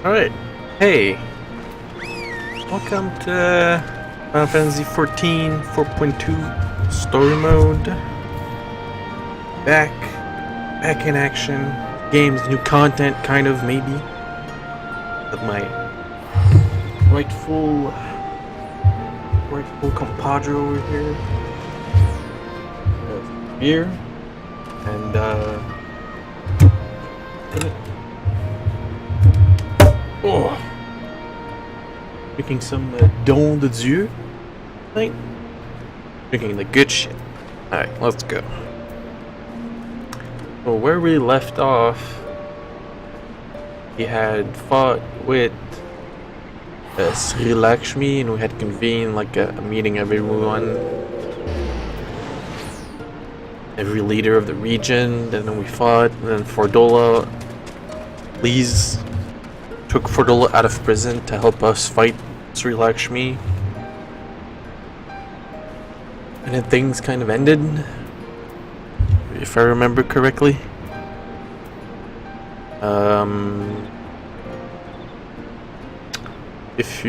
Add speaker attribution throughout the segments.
Speaker 1: Alright, hey, welcome to Final Fantasy XIV 4.2 Story Mode. Back in action. Game's new content, kind of, maybe. With my rightful compadre over here. Beer. And, oh, drinking some Don de Dieu tonight. Drinking the good shit. Alright, let's go. So where we left off, we had fought with Sri Lakshmi, and we had convened like a meeting of everyone, every leader of the region. And then we fought, and then Fordola, Lise took Fordola out of prison to help us fight Sri Lakshmi. And then things kind of ended, if I remember correctly. If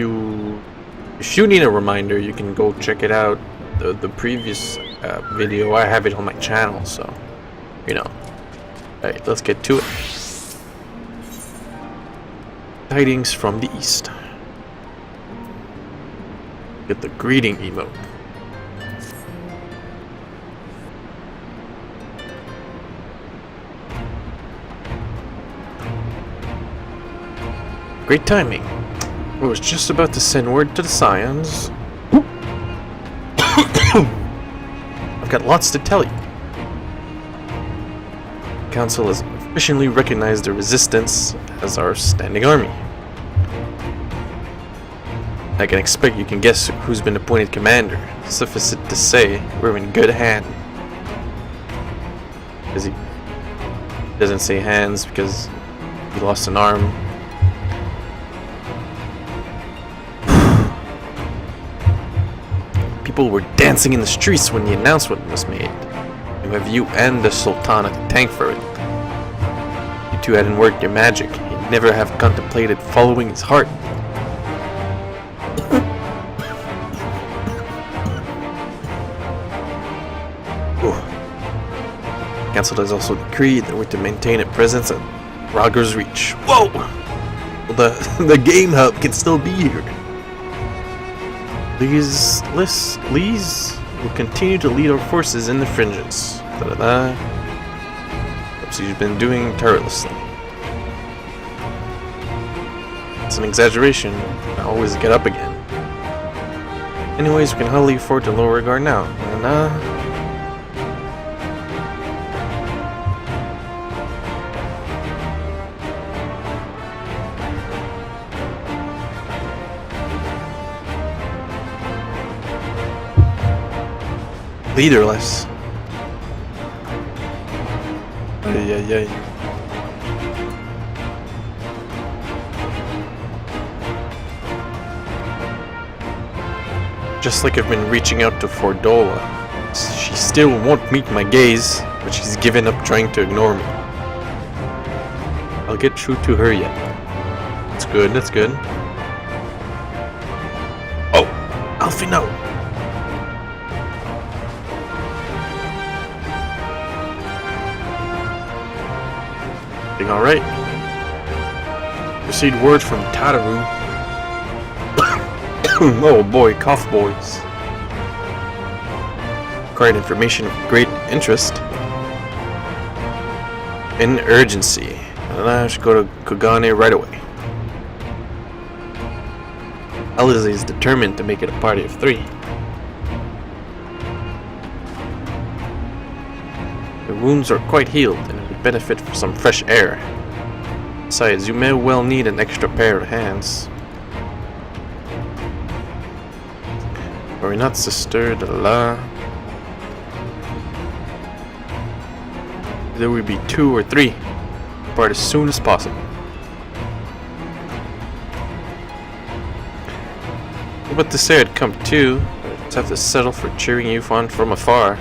Speaker 1: you need a reminder, you can go check it out. The previous video, I have it on my channel, so you know. Alright, let's get to it. Tidings from the east. Get the greeting emote. Great timing. I was just about to send word to the Scions. I've got lots to tell you. The Council has officially recognized the Resistance as our standing army. I can expect you can guess who's been appointed commander. Suffice it to say, we're in good hand. Because he doesn't say hands because he lost an arm. People were dancing in the streets when the announcement was made. You have you and the Sultana to thank for it. You two hadn't worked your magic. You'd never have contemplated following his heart. The Council has also decreed that we're to maintain a presence at Ragar's Reach. Whoa! Well, the game hub can still be here. Lise will continue to lead our forces in the fringes. She's been doing tirelessly. It's an exaggeration. I always get up again. Anyways, we can hardly afford to lower our guard now. Leaderless. Ay. Just like I've been reaching out to Fordola. She still won't meet my gaze, but she's given up trying to ignore me. I'll get through to her yet. That's good. Oh, Alfie, no. Alright. Received word from Tataru. Oh boy, cough boys. Required information of great interest. In urgency. And I should go to Kogane right away. Alize is determined to make it a party of 3. The wounds are quite healed and it would benefit from some fresh air. Besides, you may well need an extra pair of hands. Worry not, sister. There will be 2 or 3. Depart as soon as possible. But to say I'd come too, I'd just have to settle for cheering you on from afar.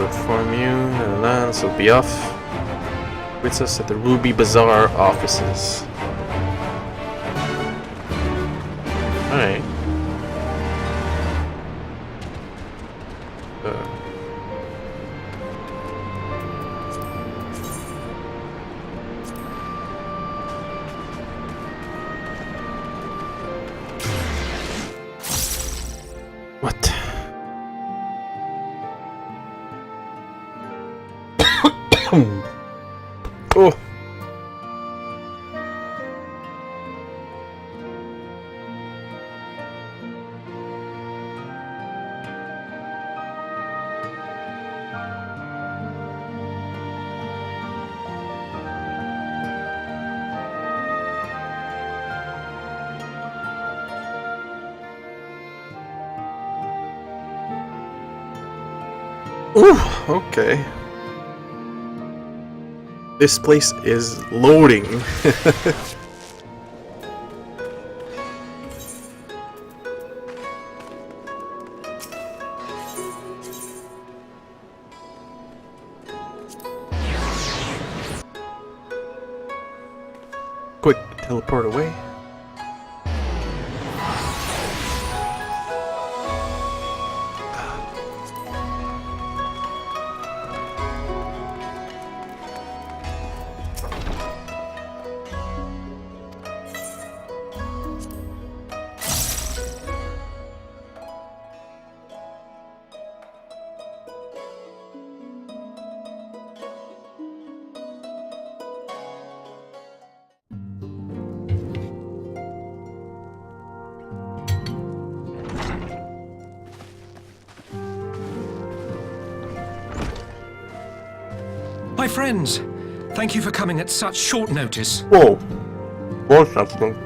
Speaker 1: Perform you, Lance will be off. With us at the Ruby Bazaar offices. Alright. What? Oh. Ooh, okay. This place is loading. Quick, teleport away.
Speaker 2: My friends, thank you for coming at such short notice.
Speaker 1: Whoa. What's happening?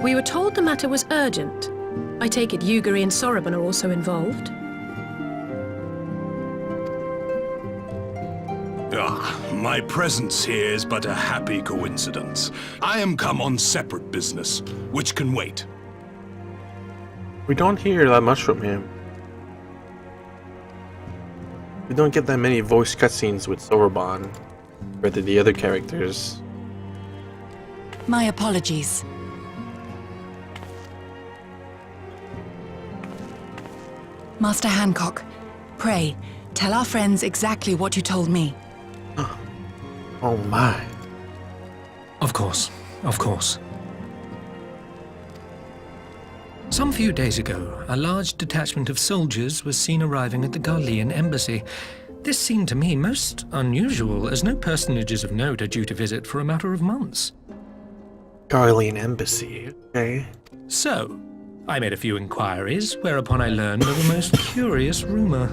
Speaker 3: We were told the matter was urgent. I take it Yugiri and Soroban are also involved.
Speaker 4: My presence here is but a happy coincidence. I am come on separate business, which can wait.
Speaker 1: We don't hear that much from him. We don't get that many voice cutscenes with Soroban compared to the other characters.
Speaker 5: My apologies. Master Hancock, pray, tell our friends exactly what you told me.
Speaker 1: Oh my.
Speaker 2: Of course, of course. Some few days ago, a large detachment of soldiers was seen arriving at the Garlean embassy. This seemed to me most unusual, as no personages of note are due to visit for a matter of months.
Speaker 1: Garlean embassy, okay.
Speaker 2: So, I made a few inquiries, whereupon I learned of a most curious rumor.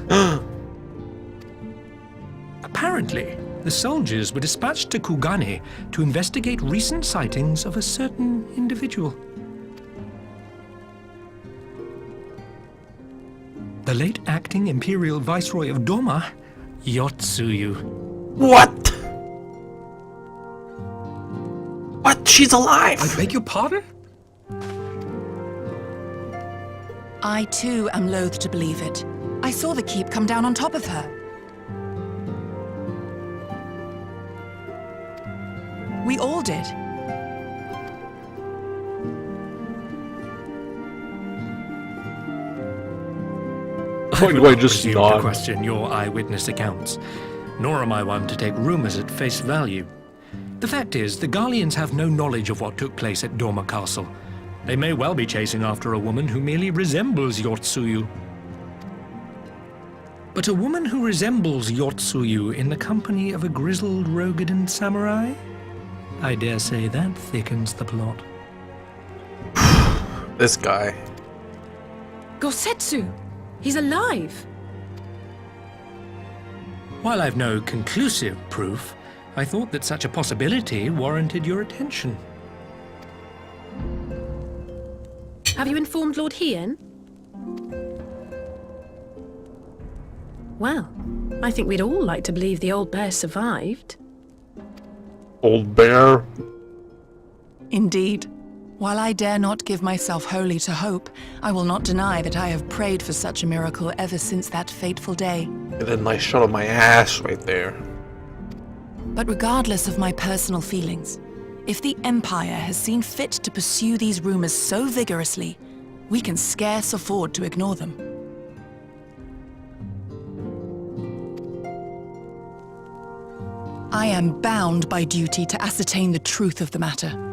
Speaker 2: Apparently, the soldiers were dispatched to Kugane to investigate recent sightings of a certain individual. The late acting Imperial Viceroy of Doma, Yotsuyu.
Speaker 1: What? What? She's alive!
Speaker 2: I beg your pardon?
Speaker 5: I too am loath to believe it. I saw the keep come down on top of her. We all did.
Speaker 1: Why do I just
Speaker 2: presume
Speaker 1: nod?
Speaker 2: to question your eyewitness accounts, nor am I one to take rumors at face value. The fact is, the Garleans have no knowledge of what took place at Doma Castle. They may well be chasing after a woman who merely resembles Yotsuyu. But a woman who resembles Yotsuyu in the company of a grizzled Rogadan samurai? I dare say that thickens the plot.
Speaker 1: This guy.
Speaker 3: Gosetsu! He's alive!
Speaker 2: While I've no conclusive proof, I thought that such a possibility warranted your attention.
Speaker 3: Have you informed Lord Hien? Well, I think we'd all like to believe the old bear survived.
Speaker 1: Old bear.
Speaker 5: Indeed. While I dare not give myself wholly to hope, I will not deny that I have prayed for such a miracle ever since that fateful day.
Speaker 1: And then nice shot of my ass right there.
Speaker 5: But regardless of my personal feelings, if the Empire has seen fit to pursue these rumors so vigorously, we can scarce afford to ignore them. I am bound by duty to ascertain the truth of the matter.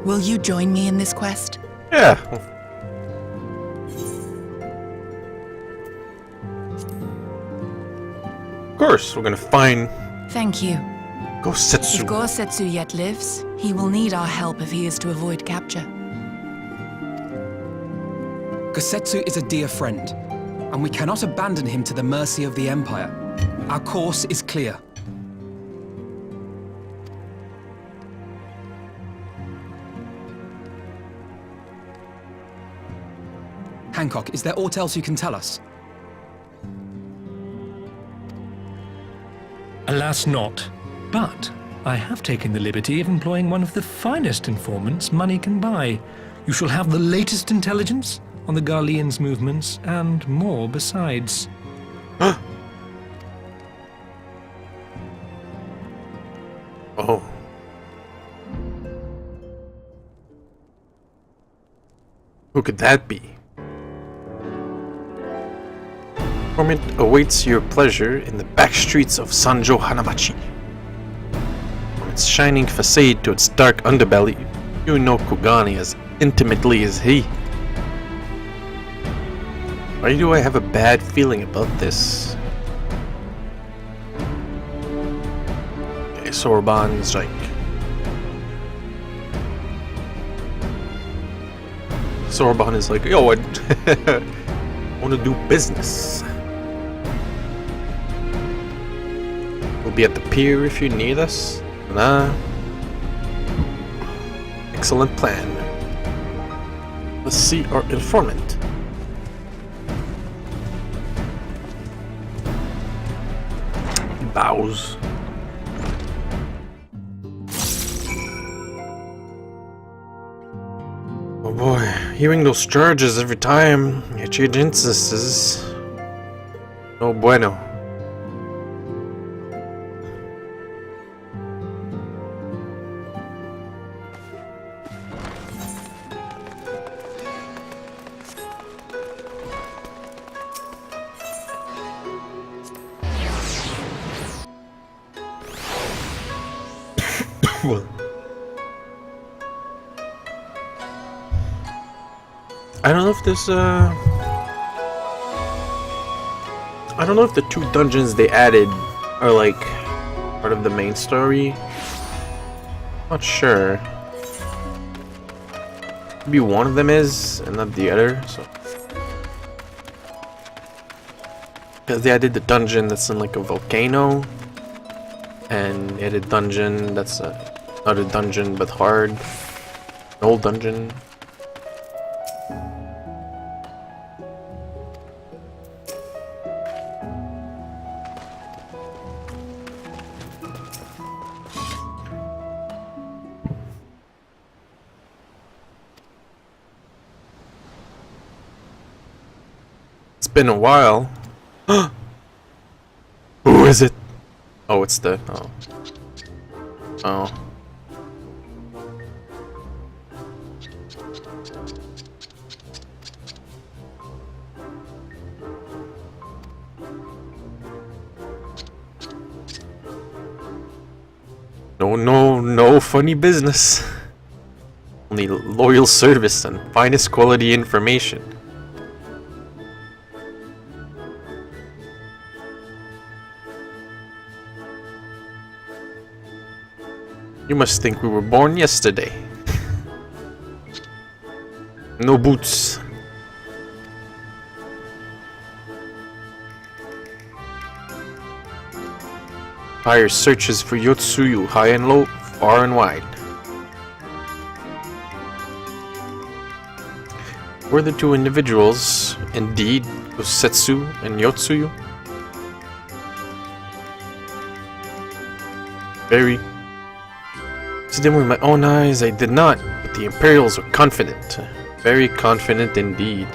Speaker 5: Will you join me in this quest?
Speaker 1: Yeah. Of course, we're gonna find
Speaker 5: Thank you.
Speaker 1: Gosetsu.
Speaker 5: If Gosetsu yet lives, he will need our help if he is to avoid capture.
Speaker 6: Gosetsu is a dear friend, and we cannot abandon him to the mercy of the Empire. Our course is clear. Hancock, is there aught else you can tell us?
Speaker 2: Alas not. But I have taken the liberty of employing one of the finest informants money can buy. You shall have the latest intelligence on the Garlean's movements, and more besides.
Speaker 1: Oh. Who could that be? Informant awaits your pleasure in the back streets of Sanjo Hanamachi. From its shining facade to its dark underbelly, you know Kugani as intimately as he. Why do I have a bad feeling about this? Okay, Sorbonne's like... Sorbonne is like, yo, I want to do business. We'll be at the pier if you need us. Nah. Excellent plan. Let's see our informant. He bows. Oh boy, hearing those charges every time you change instances. No bueno. I don't know if this, I don't know if the 2 dungeons they added are like part of the main story. Not sure. Maybe one of them is and not the other, so. Because they added the dungeon that's in like a volcano. And they added a dungeon that's not a dungeon but hard. An old dungeon. It's been a while. Who is it? Oh, it's the... Oh. Oh. No funny business. Only loyal service and finest quality information. You must think we were born yesterday. No boots. Fire searches for Yotsuyu high and low, far and wide. Were the 2 individuals indeed Usetsu and Yotsuyu? Very. See them with my own eyes, I did not, but The Imperials are confident. Very confident indeed.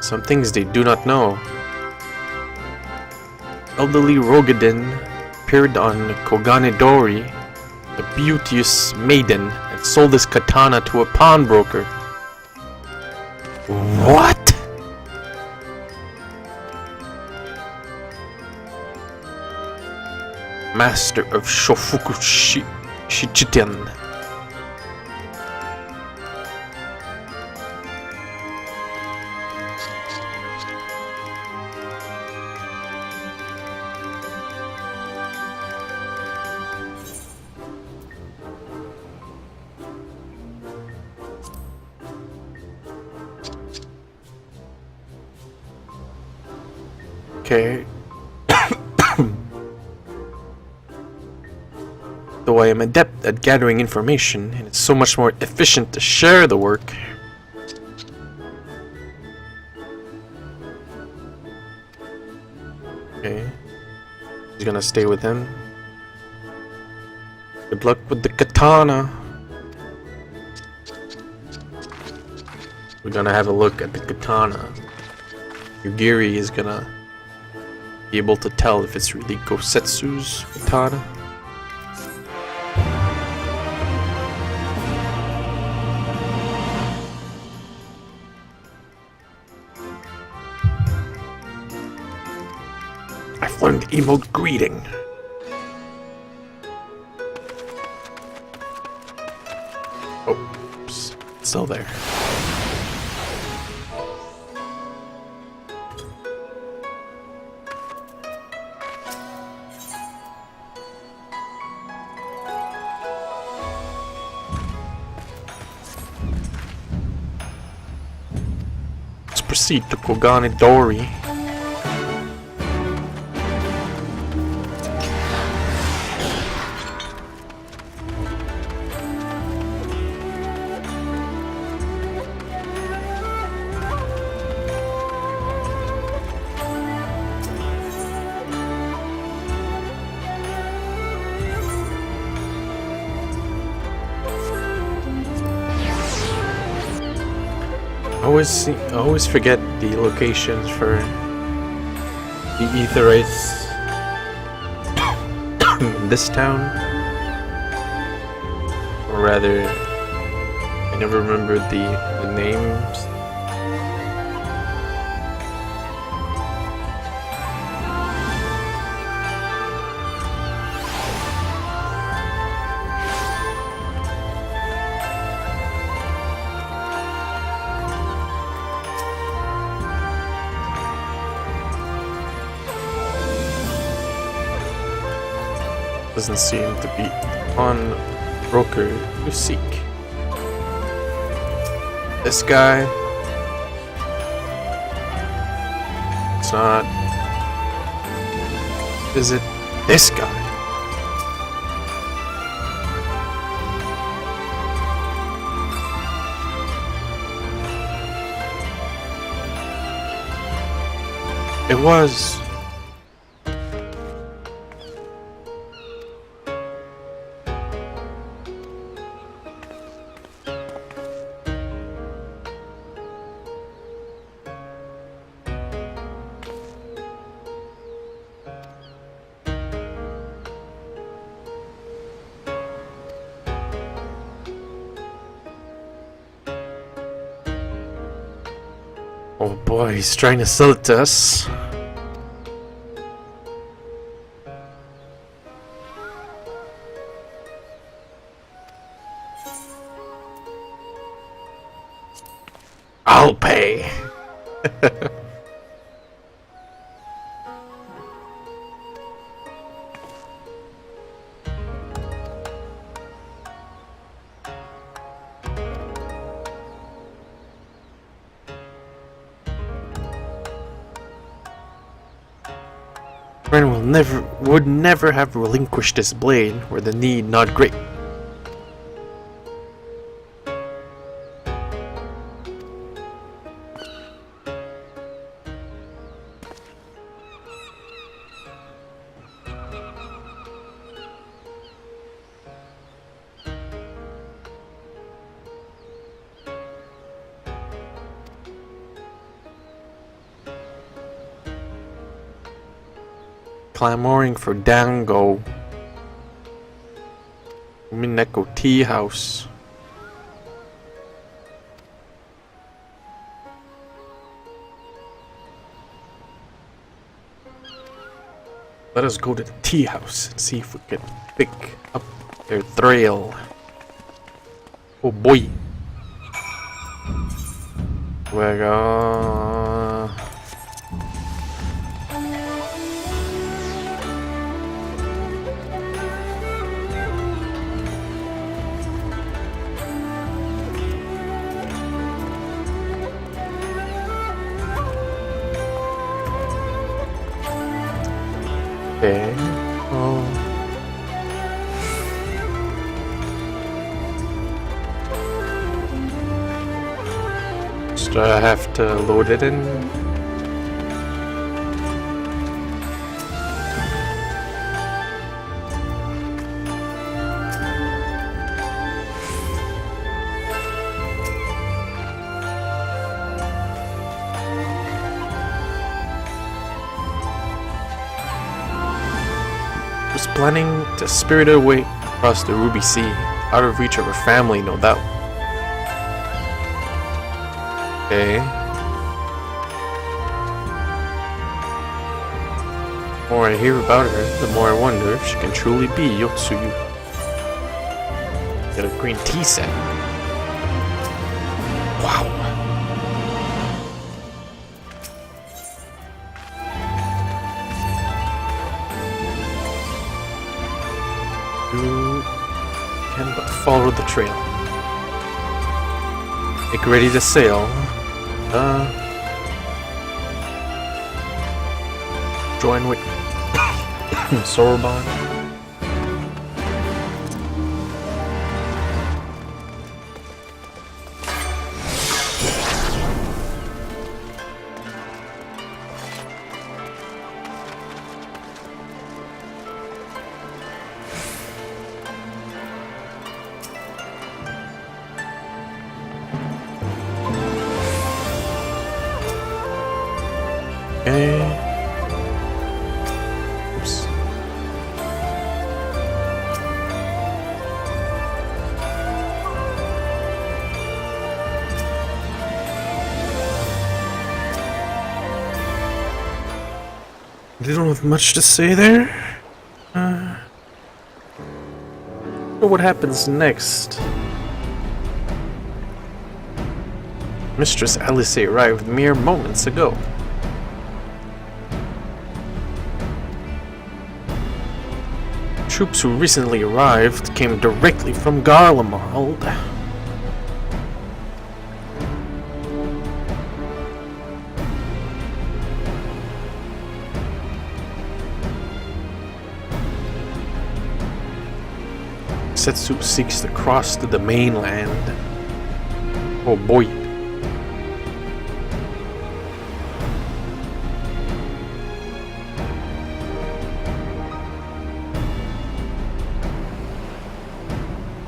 Speaker 1: Some things they do not know. Elderly Rogadin appeared on Koganedori, the beauteous maiden, and sold his katana to a pawnbroker. What? Master of Shofuku Shichiten. Okay. Though I am adept at gathering information, and it's so much more efficient to share the work. Okay. He's gonna stay with him. Good luck with the katana. We're gonna have a look at the katana. Yugiri is gonna be able to tell if it's really Gosetsu's katana. I've learned emote greeting. Oh, oops. It's still there. Let's proceed to Koganedori. I always forget the locations for the Aetherites in this town. Or rather, I never remembered the names. Doesn't seem to be on broker you seek. This guy. It's not. Is it this guy? It was. Oh boy, he's trying to sell it to us. I'll pay. Ren would never have relinquished this blade were the need not great. clamoring for Dango. Mineko Tea House. Let us go to the tea house and see if we can pick up their trail. Oh boy. We're gonna... Okay. Oh. So I have to load it in. Was planning to spirit her away across the Ruby Sea, out of reach of her family, no doubt. Okay. The more I hear about her, the more I wonder if she can truly be Yotsuyu. Got a green tea set. Wow. You can but follow the trail. Make ready to sail. Join with Sorbonne. Okay. Oops. They don't have much to say there. What happens next? Mistress Alice arrived mere moments ago. Troops who recently arrived came directly from Garlemald. Setsu seeks to cross to the mainland. Oh boy.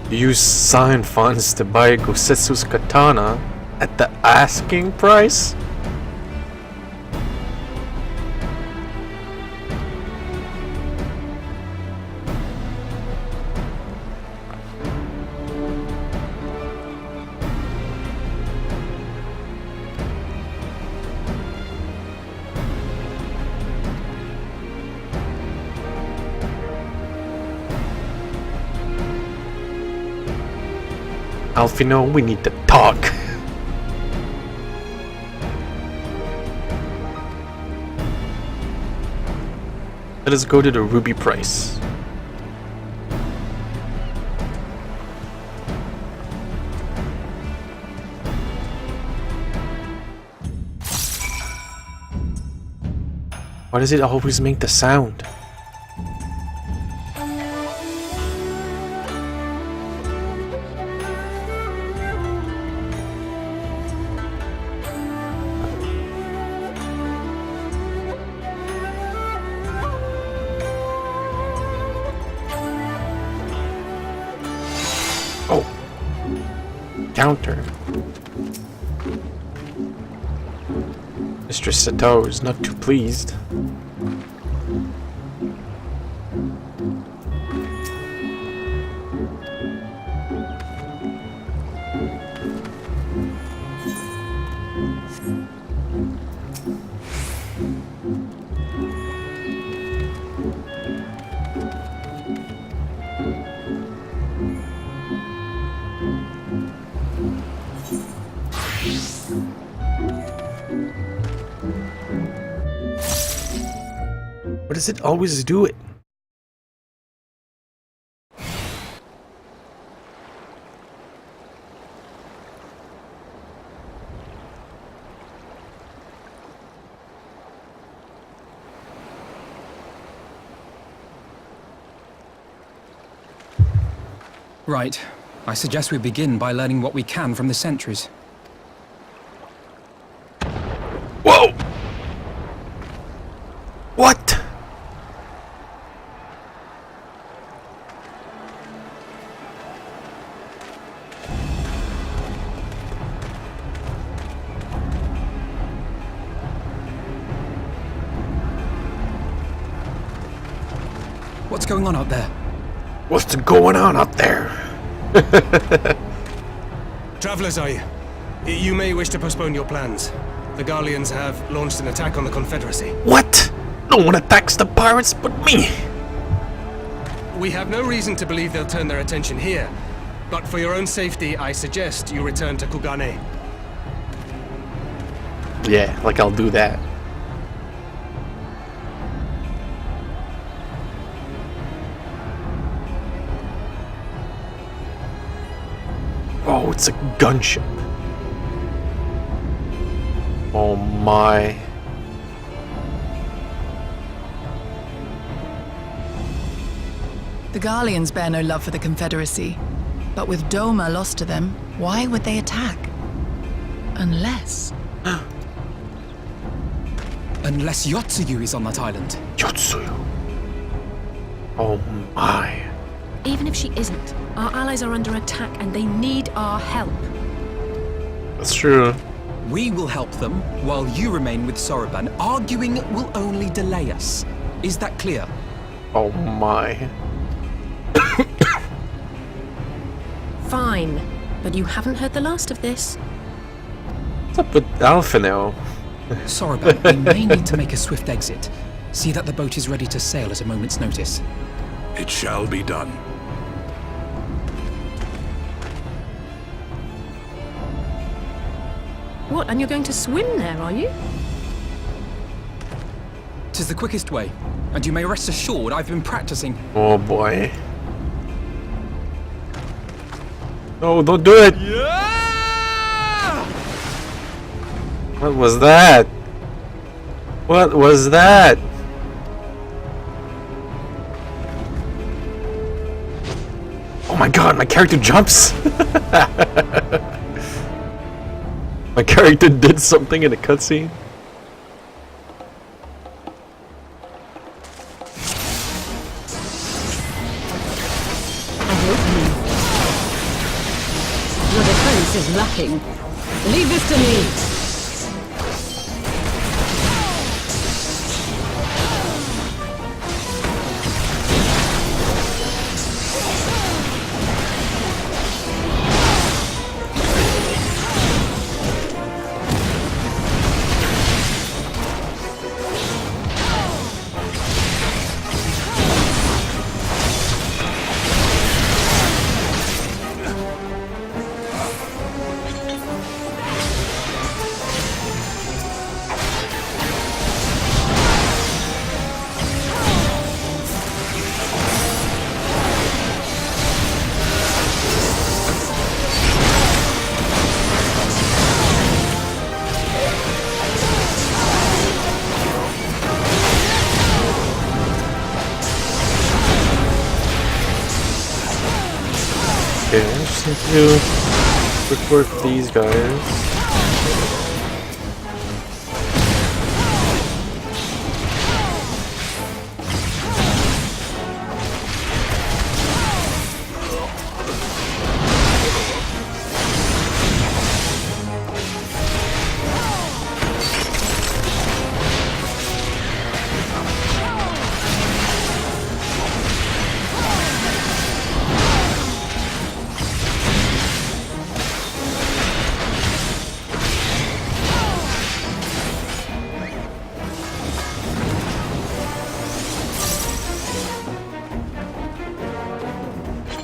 Speaker 1: Use sign funds to buy Gosetsu's katana at the asking price? Alfino, we need to talk. Let us go to the Ruby Price. Why does it always make the sound? Oh, counter. Mistress Sato is not too pleased. Why does it always do it?
Speaker 6: Right. I suggest we begin by learning what we can from the sentries.
Speaker 1: Whoa! What?
Speaker 6: What's going on out there?
Speaker 1: What's going on up there?
Speaker 7: Travelers, you may wish to postpone your plans. The Garleans have launched an attack on the Confederacy.
Speaker 1: What? No one attacks the pirates but me.
Speaker 7: We have no reason to believe they'll turn their attention here, but for your own safety, I suggest you return to Kugane.
Speaker 1: Yeah, like I'll do that. Oh, it's a gunship. Oh my.
Speaker 5: The Garleans bear no love for the Confederacy, but with Doma lost to them, why would they attack? Unless...
Speaker 6: Unless Yotsuyu is on that island.
Speaker 1: Yotsuyu. Oh my.
Speaker 3: Even if she isn't, our allies are under attack and they need our help.
Speaker 1: That's true.
Speaker 6: We will help them, while you remain with Soroban. Arguing will only delay us. Is that clear?
Speaker 1: Oh my.
Speaker 3: Fine, but you haven't heard the last of this.
Speaker 1: What's up with Alpha now?
Speaker 6: Soroban, we may need to make a swift exit. See that the boat is ready to sail at a moment's notice.
Speaker 4: It shall be done.
Speaker 3: What, and you're going to swim there, are you?
Speaker 6: 'Tis the quickest way, and you may rest assured I've been practicing.
Speaker 1: Oh boy. No, don't do it!
Speaker 6: Yeah!
Speaker 1: What was that? What was that? Oh my god, my character jumps! My character did something in a cutscene.
Speaker 8: Your defense is lacking. Leave this to me.
Speaker 1: Okay, I just need to do quick work with these guys.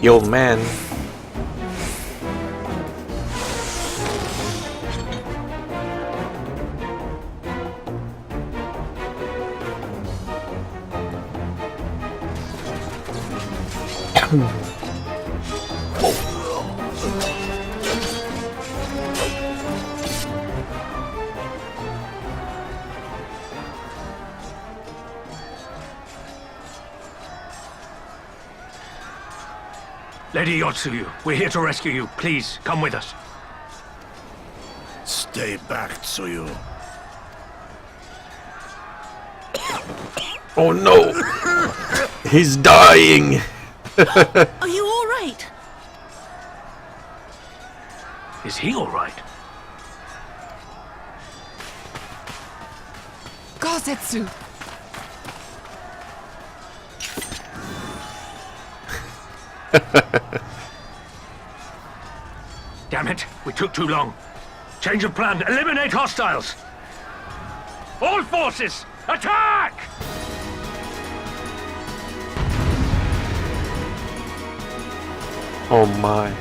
Speaker 1: Yo, man.
Speaker 2: Lady Yotsuyu, we're here to rescue you. Please, come with us.
Speaker 9: Stay back, Tsuyu.
Speaker 1: Oh no! He's dying!
Speaker 5: Are you all right?
Speaker 2: Is he all right?
Speaker 5: Gazetsu!
Speaker 2: Damn it, we took too long. Change of plan, eliminate hostiles! All forces, attack!
Speaker 1: Oh my.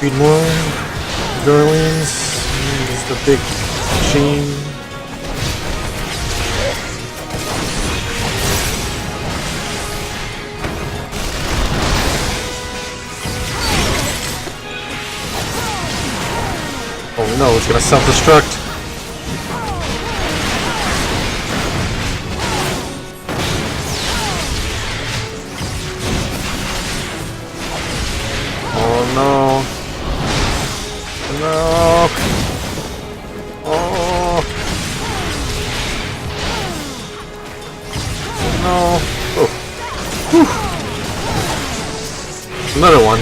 Speaker 1: Feed more girlians. Just a big machine. Oh no, it's gonna self-destruct. Oh no. No. Oh. No. Oh. Whew. Another one.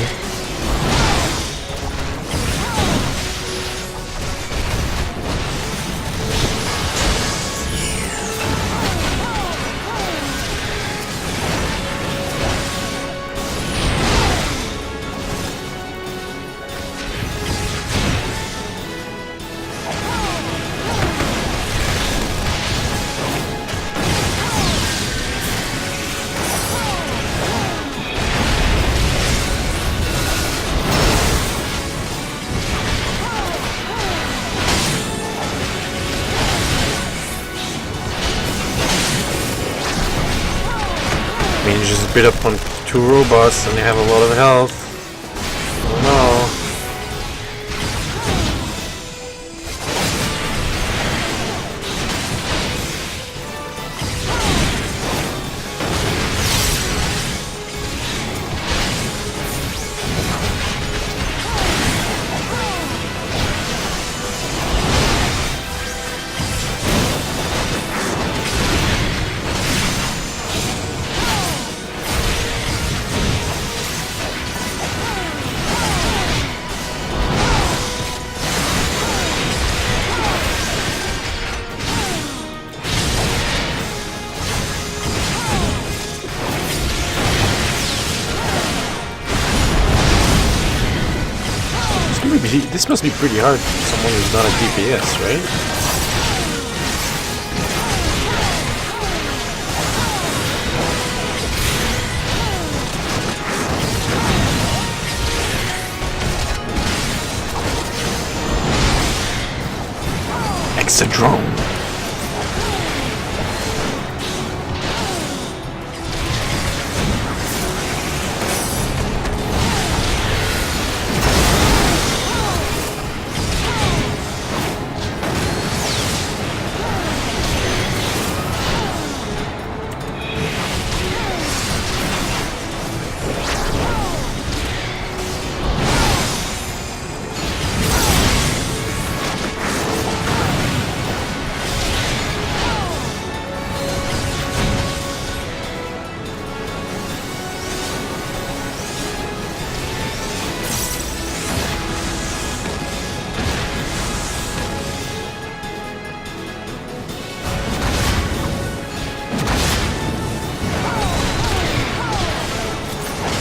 Speaker 1: I mean, you just beat up on 2 robots and they have a lot of health. Oh no. This must be pretty hard for someone who's not a DPS, right? Exadrone.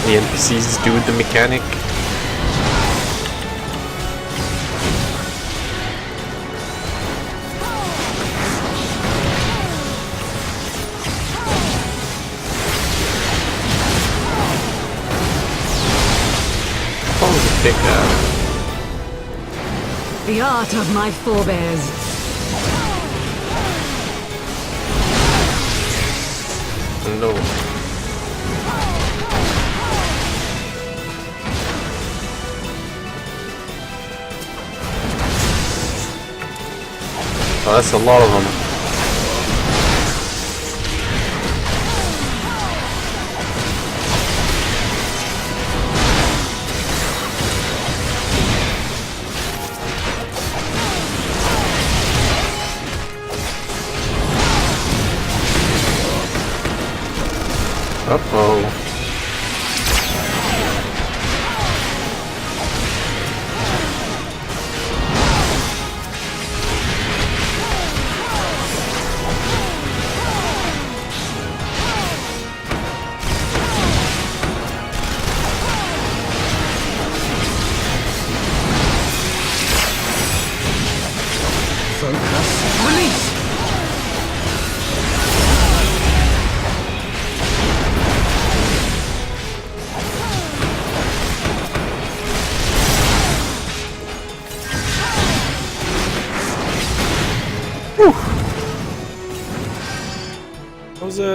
Speaker 1: The NPCs do the mechanic. Pick
Speaker 8: The art of my forebears.
Speaker 1: no. Oh, that's a lot of them. Uh-oh.
Speaker 6: Focus. Release!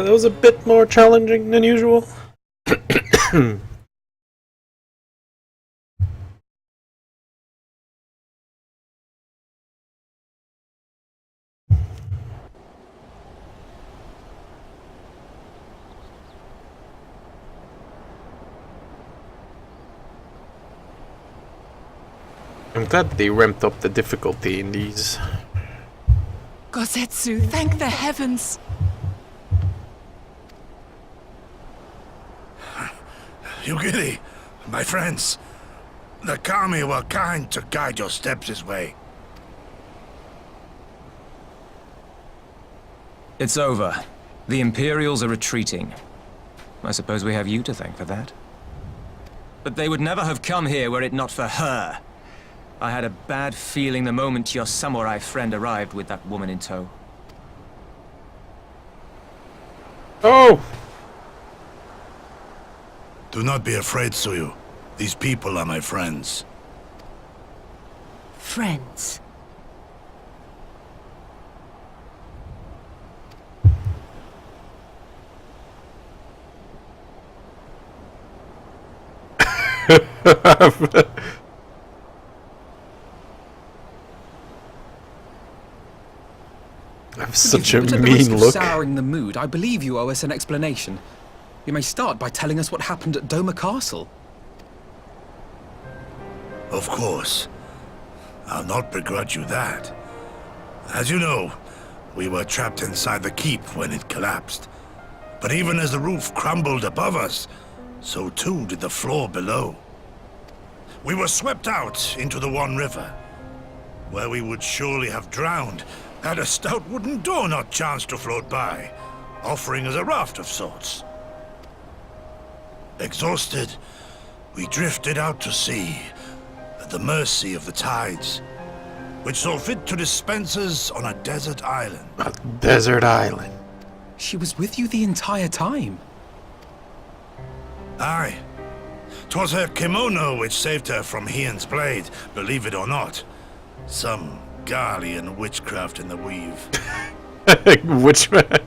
Speaker 1: That was a bit more challenging than usual. I'm glad they ramped up the difficulty in these.
Speaker 5: Gosetsu, thank the heavens!
Speaker 4: Yugiri, my friends, the Kami were kind to guide your steps this way.
Speaker 9: It's over. The Imperials are retreating. I suppose we have you to thank for that. But they would never have come here were it not for her. I had a bad feeling the moment your samurai friend arrived with that woman in tow.
Speaker 1: Oh!
Speaker 4: Do not be afraid, Suyu. These people are my friends.
Speaker 3: Friends.
Speaker 1: I have such a
Speaker 6: But at the
Speaker 1: mean
Speaker 6: risk of
Speaker 1: look.
Speaker 6: souring the mood, I believe you owe us an explanation. You may start by telling us what happened at Doma Castle.
Speaker 4: Of course. I'll not begrudge you that. As you know, we were trapped inside the keep when it collapsed. But even as the roof crumbled above us, so too did the floor below. We were swept out into the One River, where we would surely have drowned had a stout wooden door not chanced to float by, offering us a raft of sorts. Exhausted, we drifted out to sea, at the mercy of the tides, which saw fit to dispense us on a desert island.
Speaker 1: A desert island.
Speaker 6: She was with you the entire time.
Speaker 4: Aye. 'Twas her kimono which saved her from Hien's blade, believe it or not. Some Garlean witchcraft in the weave.
Speaker 1: Which man?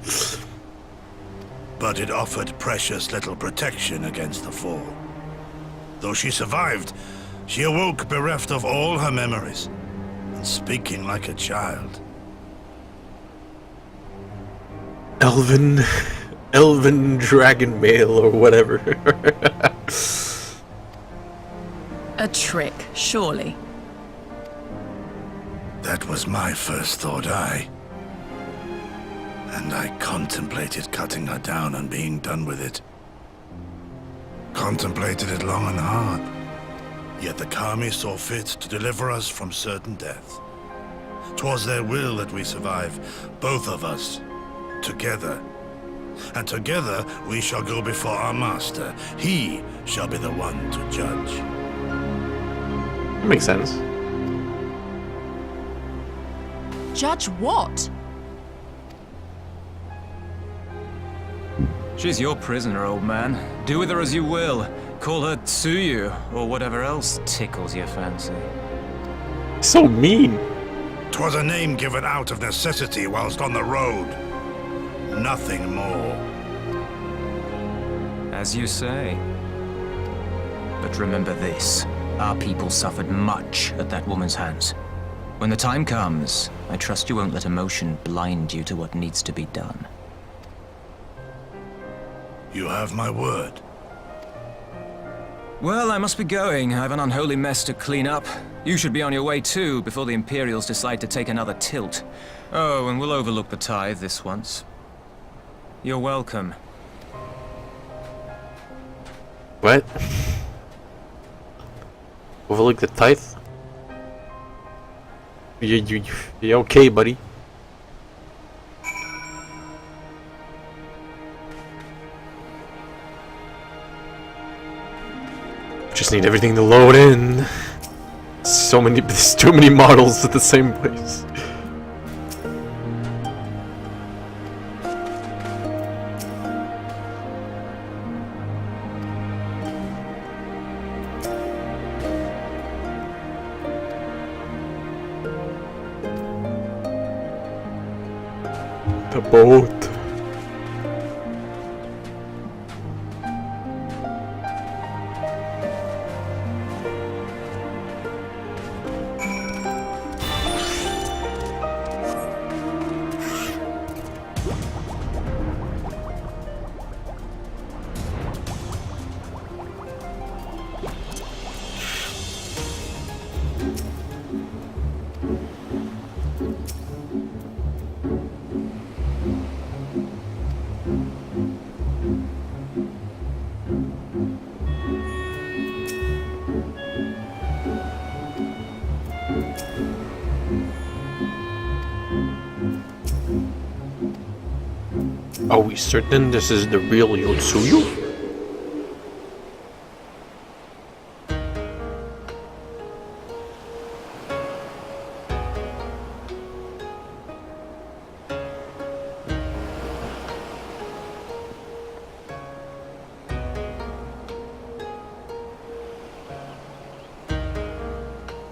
Speaker 4: But it offered precious little protection against the fall. Though she survived, she awoke bereft of all her memories, and speaking like a child.
Speaker 1: Elven dragon male or whatever.
Speaker 5: A trick, surely.
Speaker 4: That was my first thought, and I contemplated cutting her down and being done with it. Contemplated it long and hard. Yet the Kami saw fit to deliver us from certain death. 'Twas their will that we survive, both of us, together. and together we shall go before our master. He shall be the one to judge.
Speaker 1: Makes sense.
Speaker 5: Judge what?
Speaker 9: She's your prisoner, old man. Do with her as you will. Call her Tsuyu, or whatever else tickles your fancy.
Speaker 1: So mean.
Speaker 4: 'Twas a name given out of necessity whilst on the road. Nothing more.
Speaker 9: As you say. But remember this. Our people suffered much at that woman's hands. When the time comes, I trust you won't let emotion blind you to what needs to be done.
Speaker 4: You have my word.
Speaker 9: Well, I must be going. I have an unholy mess to clean up. You should be on your way too, before the Imperials decide to take another tilt. Oh, and we'll overlook the tithe this once. You're welcome.
Speaker 1: What? Overlook the tithe? You okay, buddy? Just need everything to load in. There's too many models at the same place. The boat. Are we certain this is the real Yotsuyu?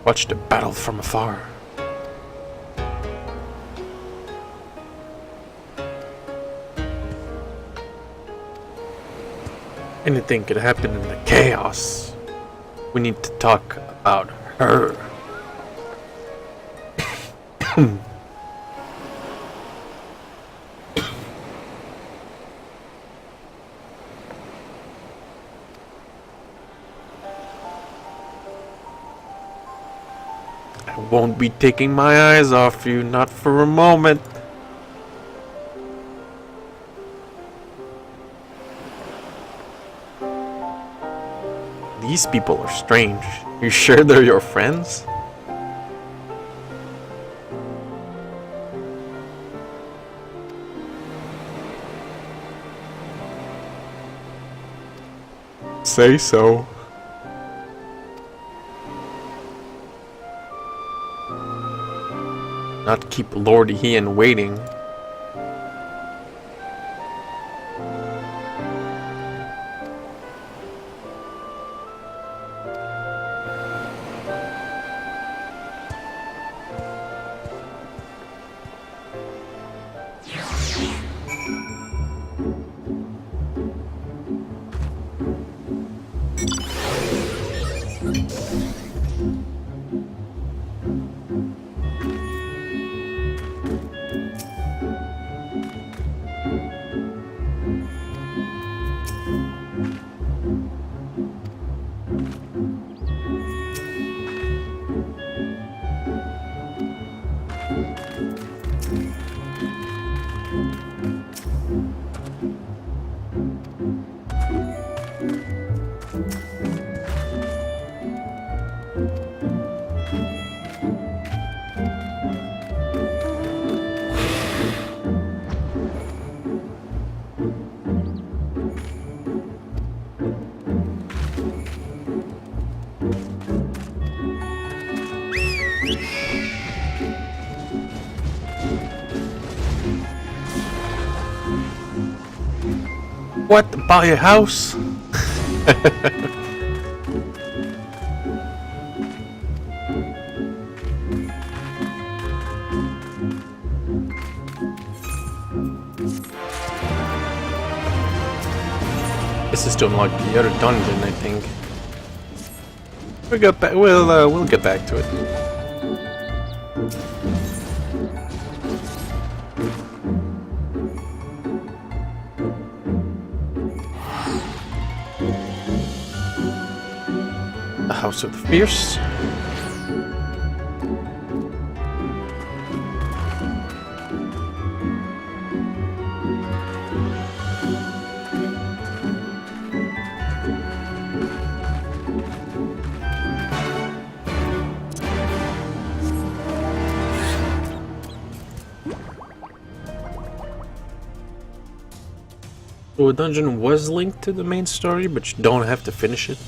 Speaker 1: Watch the battle from afar. Anything could happen in the chaos. We need to talk about her. I won't be taking my eyes off you, not for a moment. These people are strange. You sure they're your friends? Say so. Not keep Lord Ian waiting. What? Buy a house? This is to unlock the other dungeon, I think. We'll get back to it. The House of the Fierce. So a dungeon was linked to the main story, but you don't have to finish it.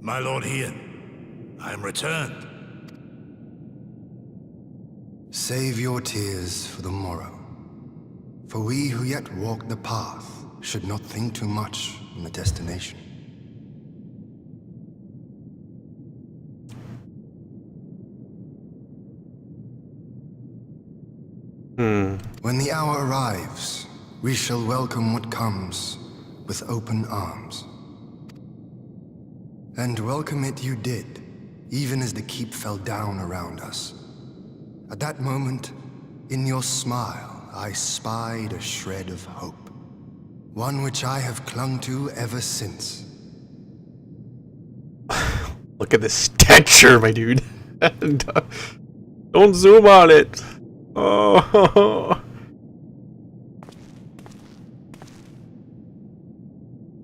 Speaker 4: My lord Ian, I am returned.
Speaker 10: Save your tears for the morrow. For we who yet walk the path should not think too much on the destination. When the hour arrives, we shall welcome what comes with open arms. And welcome it you did, even as the keep fell down around us. At that moment, in your smile, I spied a shred of hope. One which I have clung to ever since.
Speaker 1: Look at the stature, my dude. Don't zoom on it. Oh.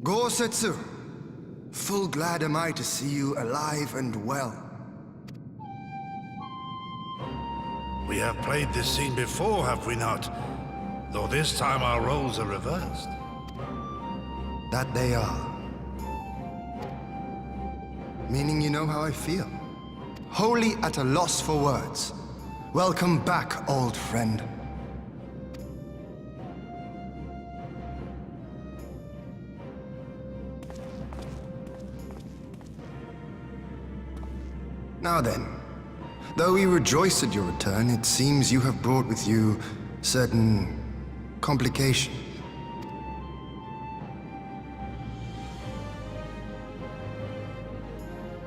Speaker 10: Gosetsu, full glad am I to see you alive and well.
Speaker 4: We have played this scene before, have we not? Though this time our roles are reversed.
Speaker 10: That they are. Meaning you know how I feel. Wholly at a loss for words. Welcome back, old friend. Now then, though we rejoice at your return, it seems you have brought with you certain complications.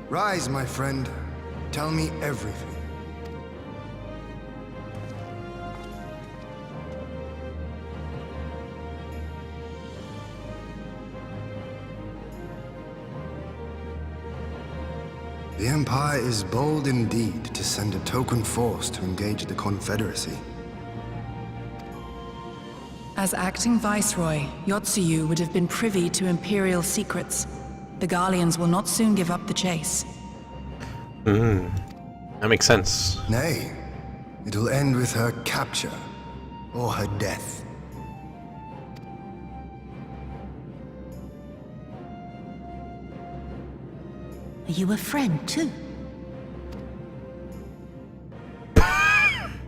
Speaker 10: Rise, my friend. Tell me everything. The Empire is bold indeed to send a token force to engage the Confederacy.
Speaker 5: As acting Viceroy, Yotsuyu would have been privy to Imperial secrets. The Garleans will not soon give up the chase.
Speaker 1: That makes sense.
Speaker 10: Nay, it will end with her capture, or her death.
Speaker 8: Are you a friend, too?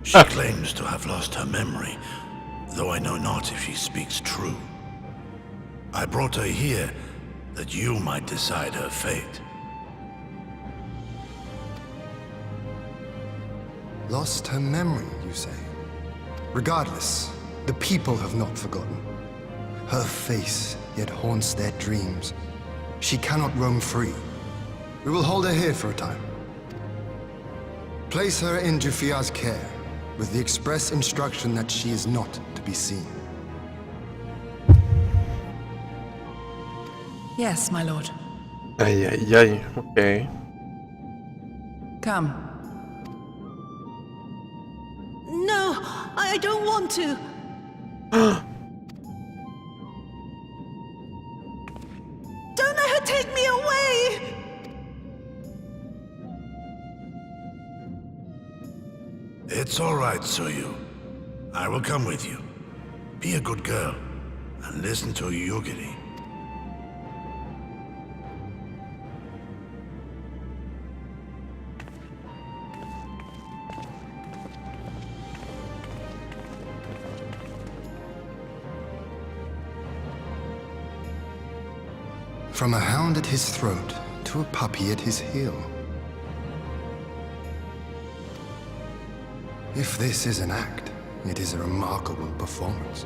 Speaker 4: She claims to have lost her memory, though I know not if she speaks true. I brought her here that you might decide her fate.
Speaker 10: Lost her memory, you say? Regardless, the people have not forgotten. Her face yet haunts their dreams. She cannot roam free. We will hold her here for a time. Place her in Jufia's care, with the express instruction that she is not to be seen.
Speaker 5: Yes, my lord.
Speaker 1: Ay, ay, ay. Okay.
Speaker 5: Come.
Speaker 3: No, I don't want to. Don't let her take me away!
Speaker 4: It's all right, Soyu. I will come with you. Be a good girl and listen to Yugiri.
Speaker 10: From a hound at his throat to a puppy at his heel. If this is an act, it is a remarkable performance.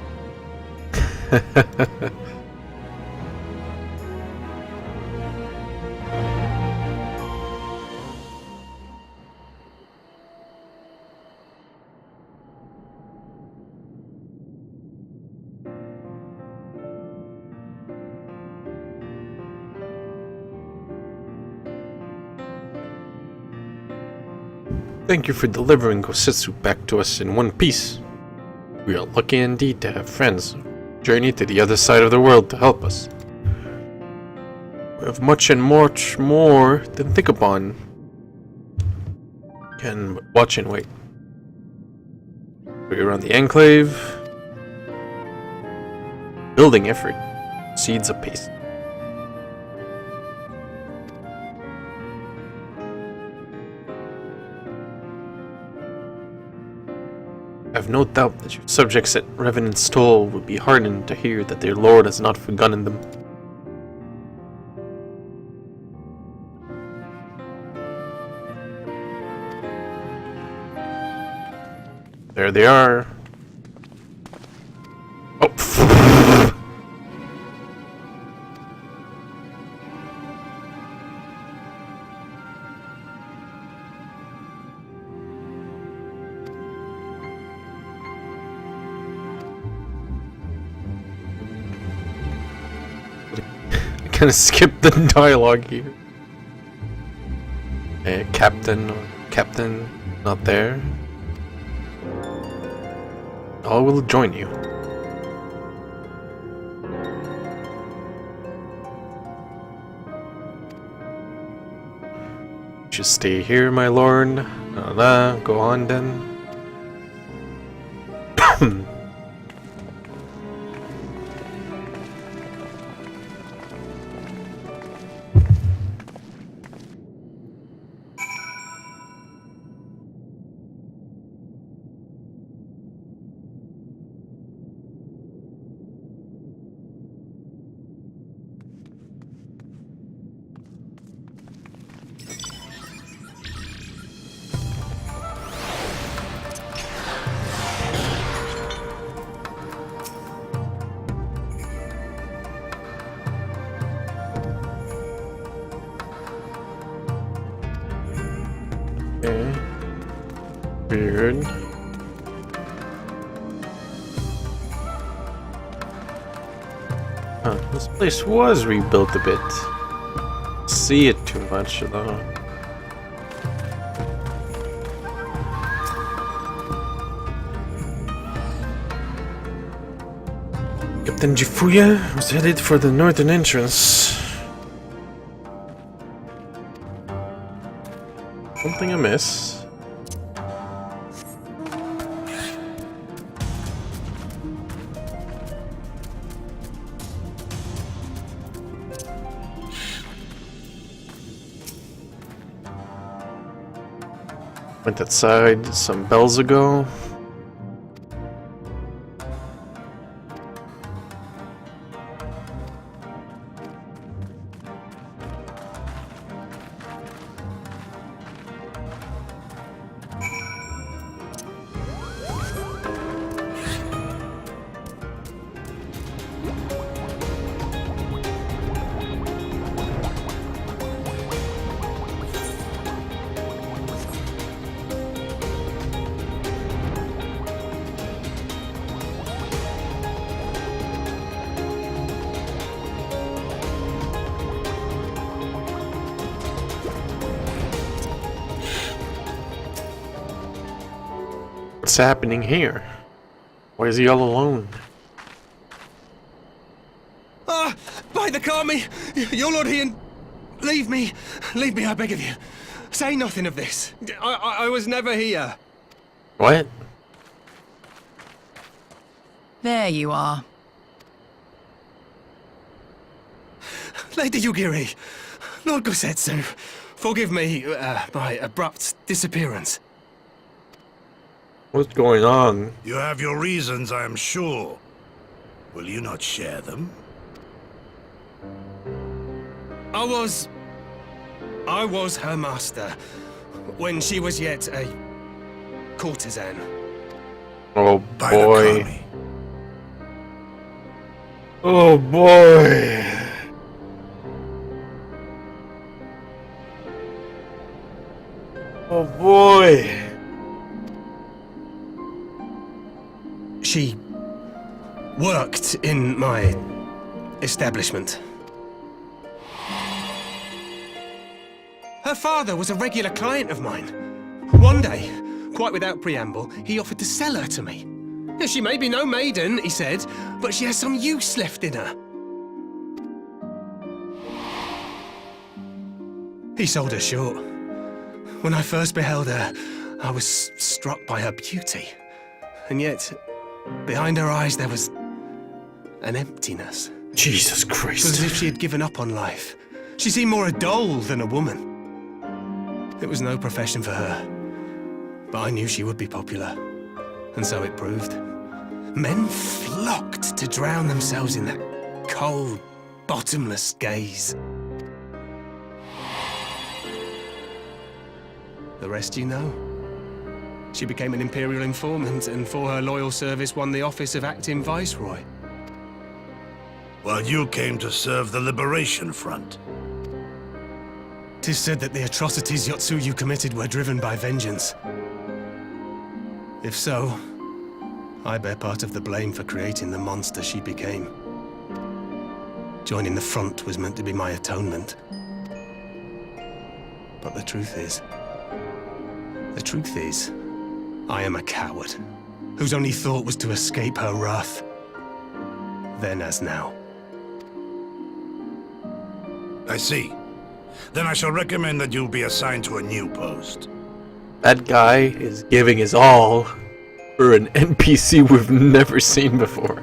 Speaker 1: Thank you for delivering Gosetsu back to us in one piece. We are lucky indeed to have friends journey to the other side of the world to help us. We have much more to think upon. Can watch and wait. We're around the Enclave. Building effort. Seeds apace. I have no doubt that your subjects at Revenant's Toll will be heartened to hear that their lord has not forgotten them. There they are. Oh. I kind of skipped the dialogue here. Captain, not there. I will join you. Just stay here, my lord. Go on then. Okay. Weird. This place was rebuilt a bit. See it too much though. Captain Jifuya was headed for the northern entrance. Something amiss. Went outside some bells ago. What's happening here? Why is he all alone?
Speaker 7: Ah! By the Kami! Your Lord Ian! Leave me! Leave me, I beg of you. Say nothing of this. I was never here.
Speaker 1: What?
Speaker 5: There you are.
Speaker 7: Lady Yugiri, Lord Gosetsu, forgive me my abrupt disappearance.
Speaker 1: What's going on?
Speaker 4: You have your reasons, I am sure. Will you not share them?
Speaker 7: I was her master when she was yet a courtesan.
Speaker 1: Oh
Speaker 4: By the
Speaker 1: boy.
Speaker 4: Kami.
Speaker 1: Oh boy. Oh boy.
Speaker 7: She worked in my establishment. Her father was a regular client of mine. One day, quite without preamble, he offered to sell her to me. She may be no maiden, he said, but she has some use left in her. He sold her short. When I first beheld her, I was struck by her beauty. And yet, behind her eyes there was an emptiness.
Speaker 1: Jesus
Speaker 7: It was as
Speaker 1: Christ.
Speaker 7: if she had given up on life. She seemed more a doll than a woman. It was no profession for her, but I knew she would be popular, and so it proved. Men flocked to drown themselves in that cold, bottomless gaze. The rest you know. She became an Imperial informant, and for her loyal service won the office of acting Viceroy.
Speaker 4: While you came to serve the Liberation Front.
Speaker 7: 'Tis said that the atrocities Yotsuyu committed were driven by vengeance. If so, I bear part of the blame for creating the monster she became. Joining the front was meant to be my atonement. But the truth is, I am a coward, whose only thought was to escape her wrath. Then as now.
Speaker 4: I see. Then I shall recommend that you be assigned to a new post.
Speaker 1: That guy is giving his all for an NPC we've never seen before.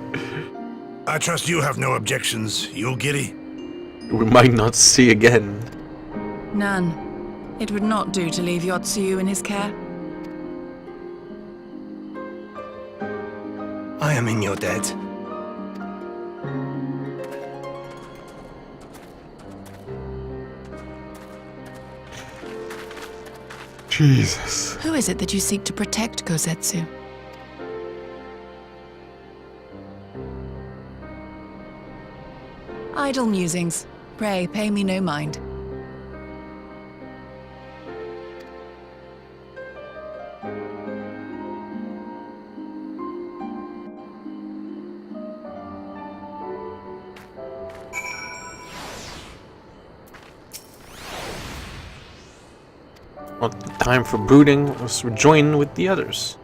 Speaker 4: I trust you have no objections, Yugiri.
Speaker 1: We might not see again.
Speaker 5: None. It would not do to leave Yotsuyu in his care.
Speaker 7: I am in your debt.
Speaker 1: Jesus.
Speaker 5: Who is it that you seek to protect, Gosetsu? Idle musings. Pray, pay me no mind.
Speaker 1: Well, time for brooding. Let's rejoin with the others.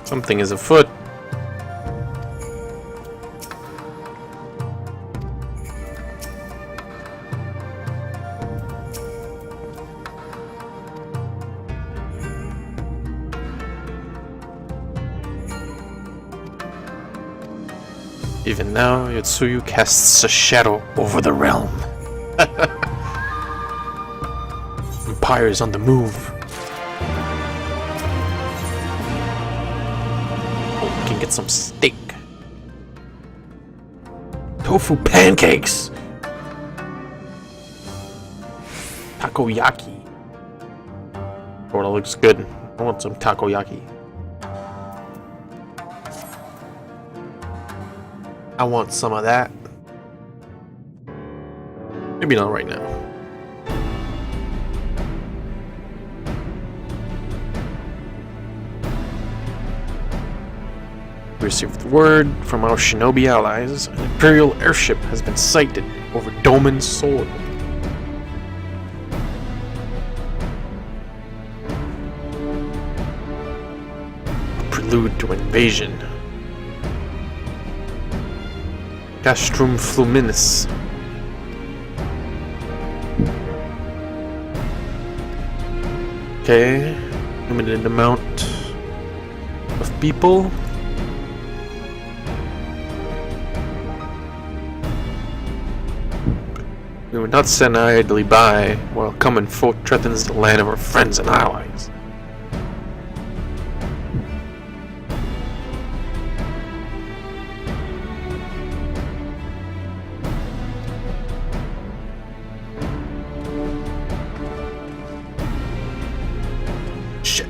Speaker 1: Something is afoot. Even now, Yotsuyu casts a shadow over the realm. Empire is on the move. Oh, we can get some steak. Tofu pancakes! Takoyaki. Oh, that looks good. I want some takoyaki. I want some of that. Maybe not right now. We received word from our shinobi allies. An Imperial airship has been sighted over Doman's sword. A prelude to invasion. Castrum Fluminis. Okay, limited amount of people. We would not stand idly by while common foe threatens the land of our friends and allies. Shit.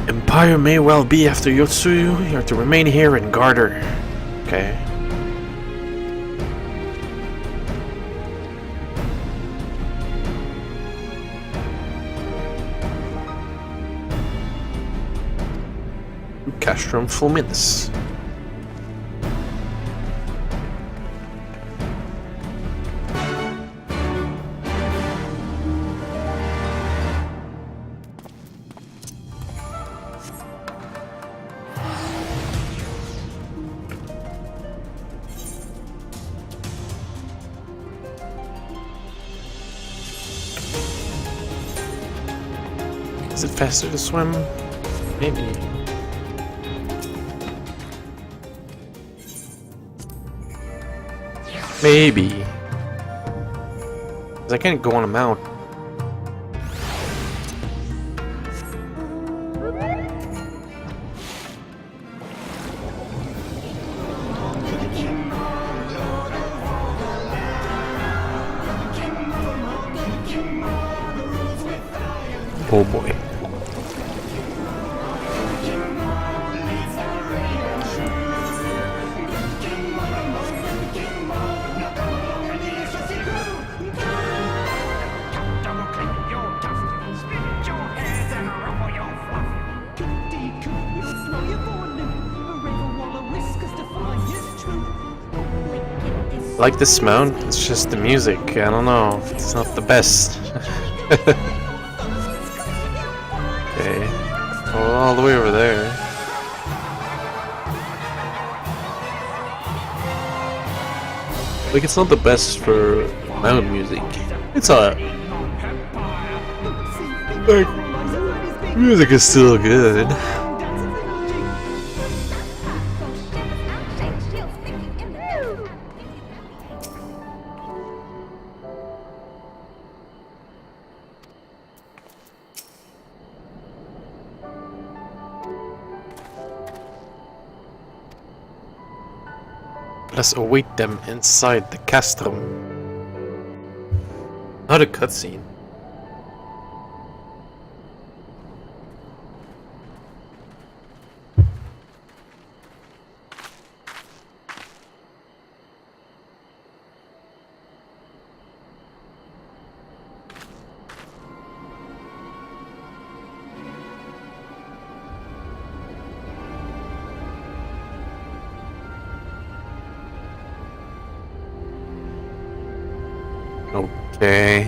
Speaker 1: Empire may well be after Yotsuyu. You are to remain here and guard her. Okay. Castrum Fulminus. Is it faster to swim? Maybe. Maybe. 'Cause I can't go on a mount. Oh boy. I like this mount, it's just the music, I don't know, it's not the best. Okay, oh, all the way over there. Like, it's not the best for mount music. It's alright. Like, music is still good. Let us await them inside the castrum. Not a cutscene. Okay.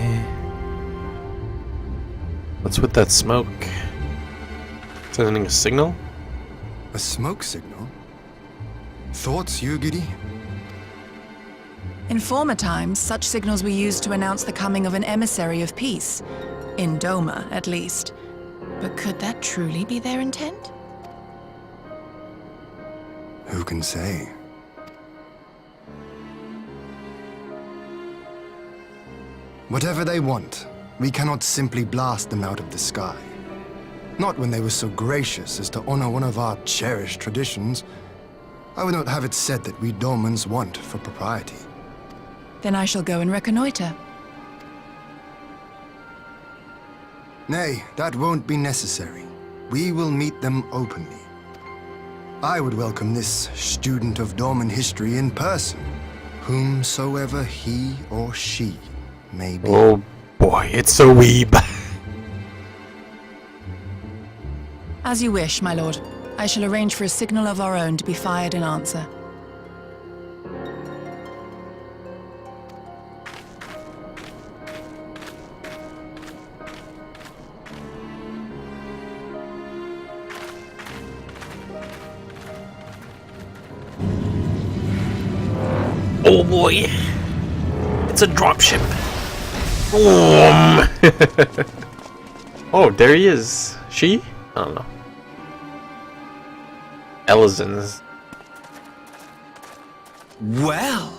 Speaker 1: What's with that smoke? Sending a signal?
Speaker 10: A smoke signal? Thoughts, Yugiri?
Speaker 5: In former times, such signals were used to announce the coming of an emissary of peace. In Doma, at least. But could that truly be their intent?
Speaker 10: Who can say? Whatever they want, we cannot simply blast them out of the sky. Not when they were so gracious as to honor one of our cherished traditions. I would not have it said that we Domans want for propriety.
Speaker 5: Then I shall go and reconnoiter.
Speaker 10: Nay, that won't be necessary. We will meet them openly. I would welcome this student of Dorman history in person, whomsoever he or she may be.
Speaker 1: Oh boy, it's a weeb.
Speaker 5: As you wish, my lord. I shall arrange for a signal of our own to be fired in answer.
Speaker 1: Oh boy, it's a dropship. Oh, there he is. She? I don't know. Elizon's.
Speaker 11: Well,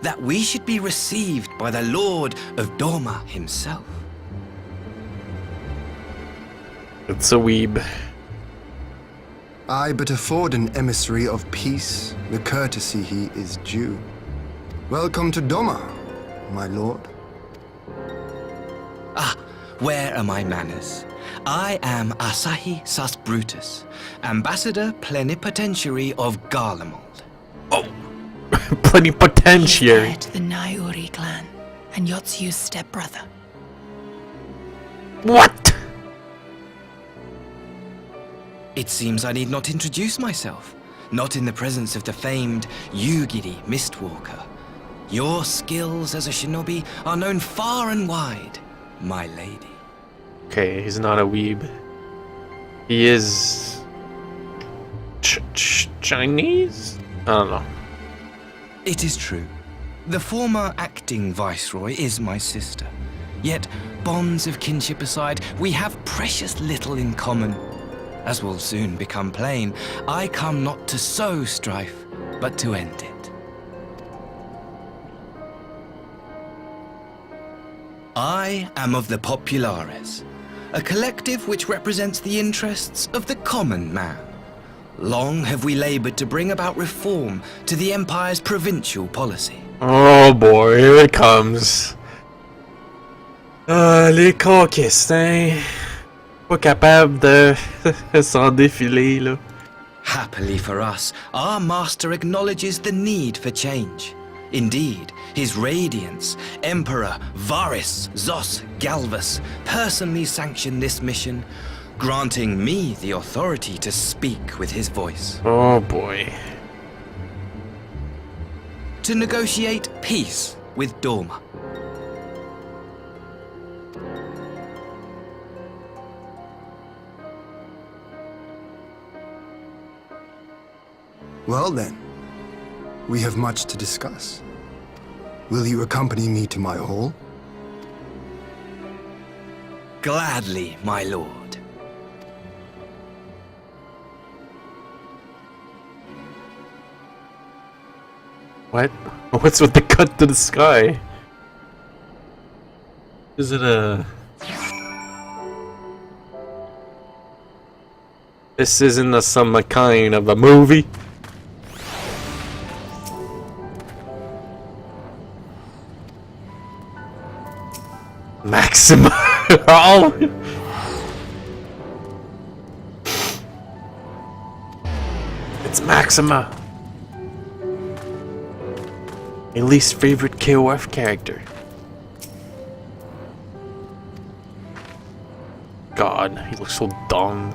Speaker 11: that we should be received by the Lord of Dorma himself.
Speaker 1: It's a weeb.
Speaker 10: I but afford an emissary of peace the courtesy he is due. Welcome to Dorma, my lord.
Speaker 11: Ah, where are my manners? I am Asahi Sus Brutus, Ambassador Plenipotentiary of Garlemald.
Speaker 1: Oh, plenipotentiary.
Speaker 5: Heir to the Naiuri clan, and Yotsu's stepbrother.
Speaker 1: What?
Speaker 11: It seems I need not introduce myself, not in the presence of the famed Yugiri Mistwalker. Your skills as a shinobi are known far and wide, my lady.
Speaker 1: Okay, he's not a weeb. He is... Chinese? I don't know.
Speaker 11: It is true. The former acting viceroy is my sister. Yet, bonds of kinship aside, we have precious little in common. As will soon become plain, I come not to sow strife, but to end it. I am of the Populares, a collective which represents the interests of the common man. Long have we labored to bring about reform to the Empire's provincial policy.
Speaker 1: Oh boy, here it comes. Les caucus, hein? Pas capable de s'en défiler, là.
Speaker 11: Happily for us, our master acknowledges the need for change. Indeed, his radiance, Emperor Varys Zos Galvus, personally sanctioned this mission, granting me the authority to speak with his voice.
Speaker 1: Oh boy.
Speaker 11: To negotiate peace with Dorma.
Speaker 10: Well then, we have much to discuss. Will you accompany me to my hall?
Speaker 11: Gladly, my lord.
Speaker 1: What? What's with the cut to the sky? Is it a... This isn't some kind of a movie? Maxima! Oh! It's Maxima! My least favorite KOF character. God, he looks so dumb.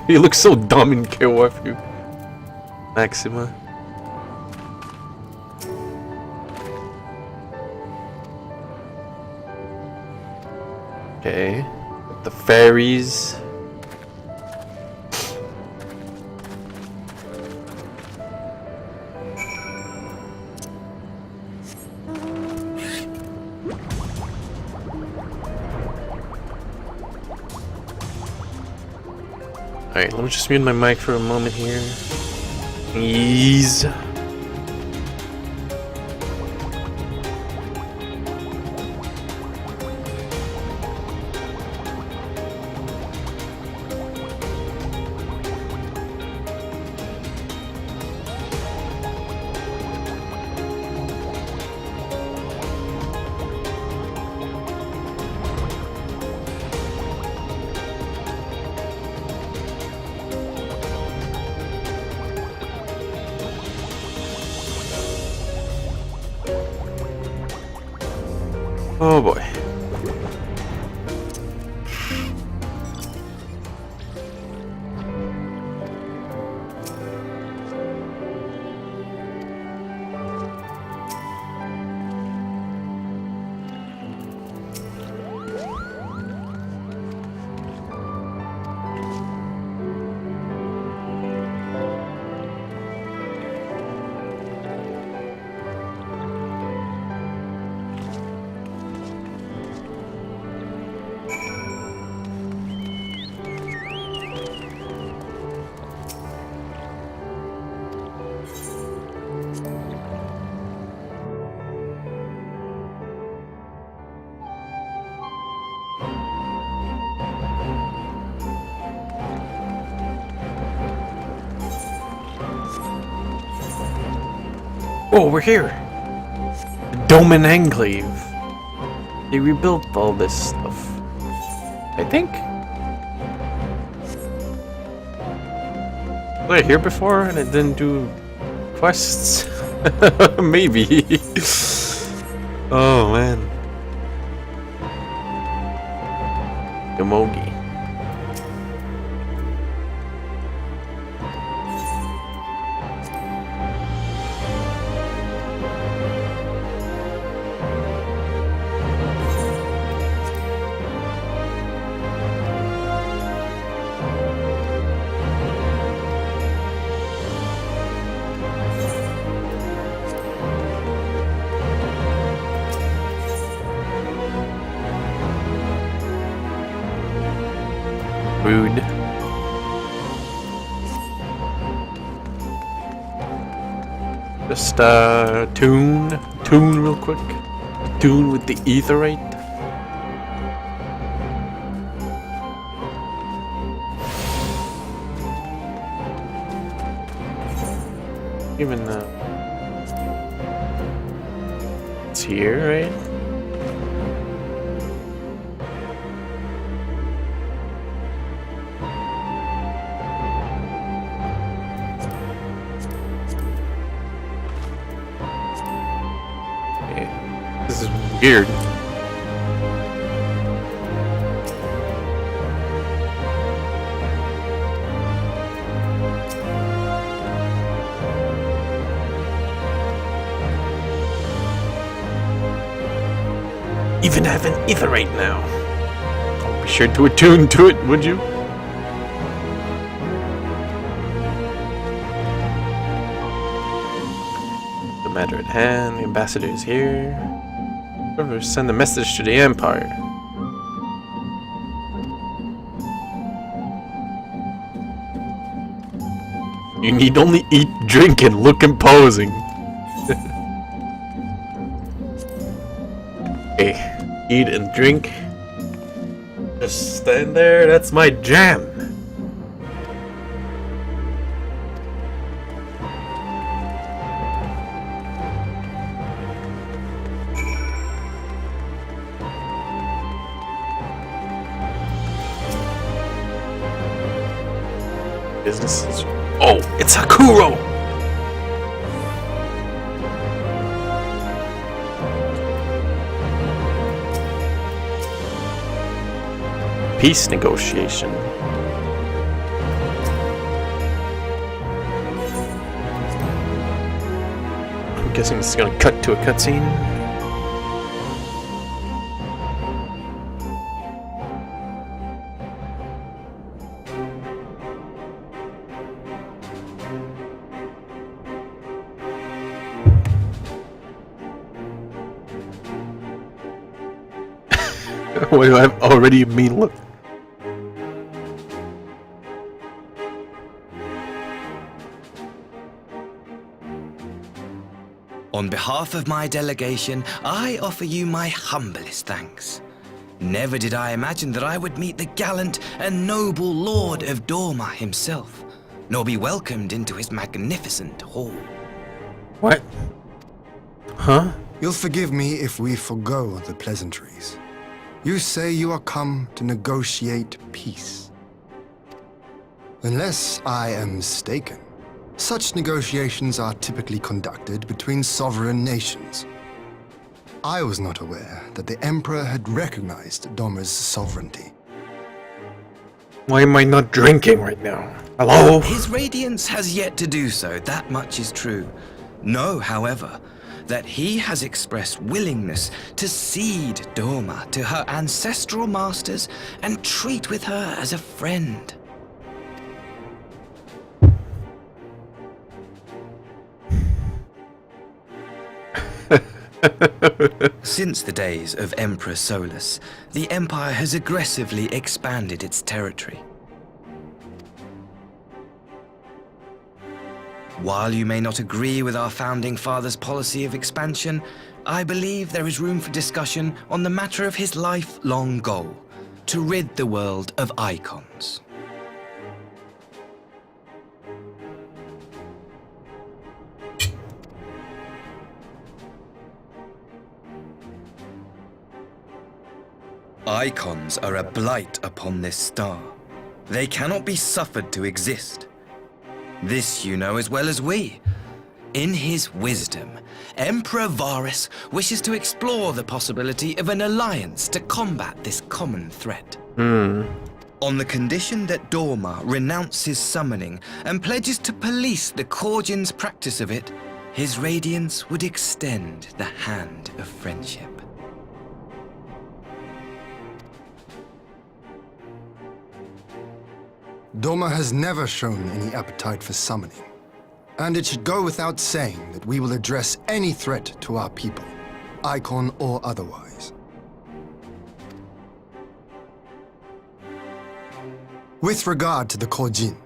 Speaker 1: He looks so dumb in KOF, dude. Maxima. Okay, with the fairies. Alright, let me just mute my mic for a moment here. Ease. Oh boy. Oh, we're here! Doman Enclave. They rebuilt all this stuff. I think? Was I here before and it didn't do quests? Maybe. Oh man. Yomogi. Rude. Just tune real quick. Tune with the etherite. Even it's here, right? This is weird. Even have an etherite now. Oh, be sure to attune to it, would you? The matter at hand, the ambassador is here. Send a message to the Empire. You need only eat, drink, and look imposing. Okay, eat and drink. Just stand there, that's my jam. Businesses. Oh, it's Hakuro! Peace negotiation. I'm guessing it's gonna cut to a cutscene. What do I already mean? Look.
Speaker 11: On behalf of my delegation, I offer you my humblest thanks. Never did I imagine that I would meet the gallant and noble Lord of Dorma himself, nor be welcomed into his magnificent hall.
Speaker 1: What? Huh?
Speaker 10: You'll forgive me if we forgo the pleasantries. You say you are come to negotiate peace. Unless I am mistaken, such negotiations are typically conducted between sovereign nations. I was not aware that the Emperor had recognized Doma's sovereignty.
Speaker 1: Why am I not drinking right now? Hello?
Speaker 11: His Radiance has yet to do so, that much is true. Know, however, that he has expressed willingness to cede Doma to her ancestral masters and treat with her as a friend. Since the days of Emperor Solus, the Empire has aggressively expanded its territory. While you may not agree with our founding father's policy of expansion, I believe there is room for discussion on the matter of his lifelong goal, to rid the world of icons. Icons are a blight upon this star. They cannot be suffered to exist. This you know as well as we. In his wisdom, Emperor Varus wishes to explore the possibility of an alliance to combat this common threat. On the condition that Doma renounces summoning and pledges to police the Korgin's practice of it, his Radiance would extend the hand of friendship.
Speaker 10: Doma has never shown any appetite for summoning, and it should go without saying that we will address any threat to our people, icon or otherwise. With regard to the Korjin,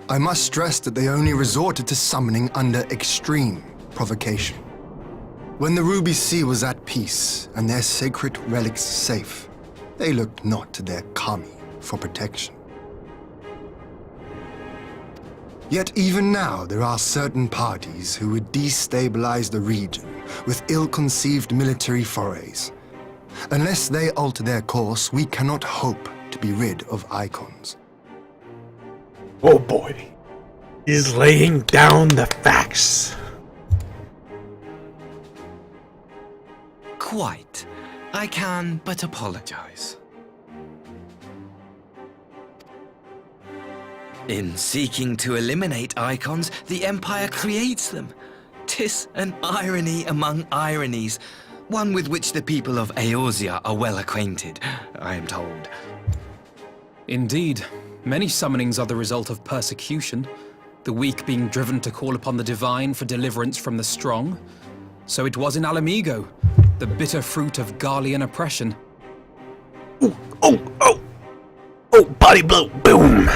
Speaker 10: I must stress that they only resorted to summoning under extreme provocation. When the Ruby Sea was at peace and their sacred relics safe, they looked not to their kami for protection. Yet even now, there are certain parties who would destabilize the region with ill-conceived military forays. Unless they alter their course, we cannot hope to be rid of icons.
Speaker 1: Oh boy. He's laying down the facts.
Speaker 11: Quite. I can but apologize. In seeking to eliminate icons, the Empire creates them. 'Tis an irony among ironies, one with which the people of Eorzea are well acquainted, I am told.
Speaker 6: Indeed, many summonings are the result of persecution, the weak being driven to call upon the divine for deliverance from the strong. So it was in Alamigo, the bitter fruit of Garlean oppression.
Speaker 1: Oh, body blow, boom!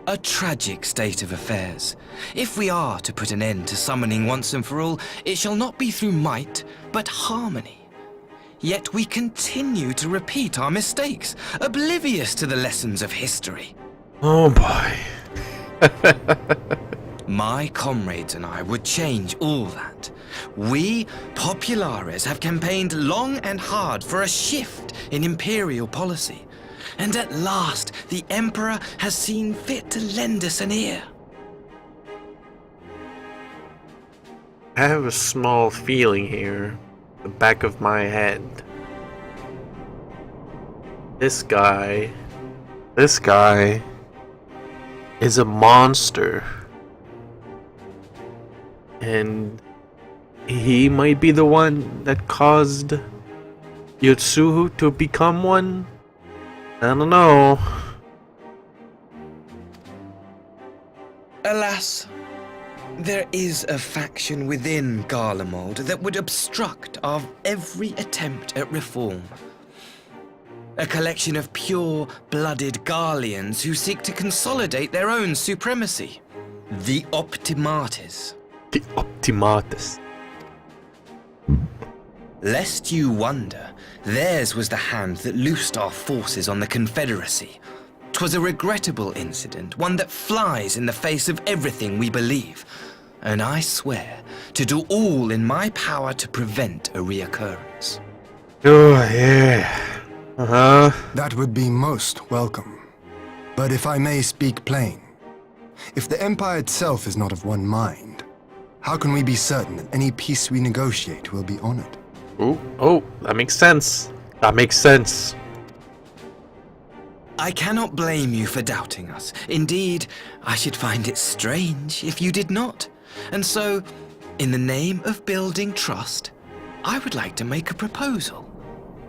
Speaker 11: A tragic state of affairs. If we are to put an end to summoning once and for all, it shall not be through might, but harmony. Yet we continue to repeat our mistakes, oblivious to the lessons of history.
Speaker 1: Oh boy.
Speaker 11: My comrades and I would change all that. We, Populares, have campaigned long and hard for a shift in imperial policy. And at last, the Emperor has seen fit to lend us an ear.
Speaker 1: I have a small feeling here, the back of my head. This guy is a monster. And he might be the one that caused Yotsuhu to become one? I don't know.
Speaker 11: Alas, there is a faction within Garlemald that would obstruct our every attempt at reform. A collection of pure-blooded Garleans who seek to consolidate their own supremacy. The Optimates.
Speaker 1: The Optimates.
Speaker 11: Lest you wonder, theirs was the hand that loosed our forces on the Confederacy. 'Twas a regrettable incident, one that flies in the face of everything we believe. And I swear to do all in my power to prevent a reoccurrence.
Speaker 1: Oh, yeah.
Speaker 10: That would be most welcome. But if I may speak plain, if the Empire itself is not of one mind, How can we be certain that any peace we negotiate will be honored?
Speaker 1: Oh, that makes sense. That makes sense.
Speaker 11: I cannot blame you for doubting us. Indeed, I should find it strange if you did not. And so, in the name of building trust, I would like to make a proposal.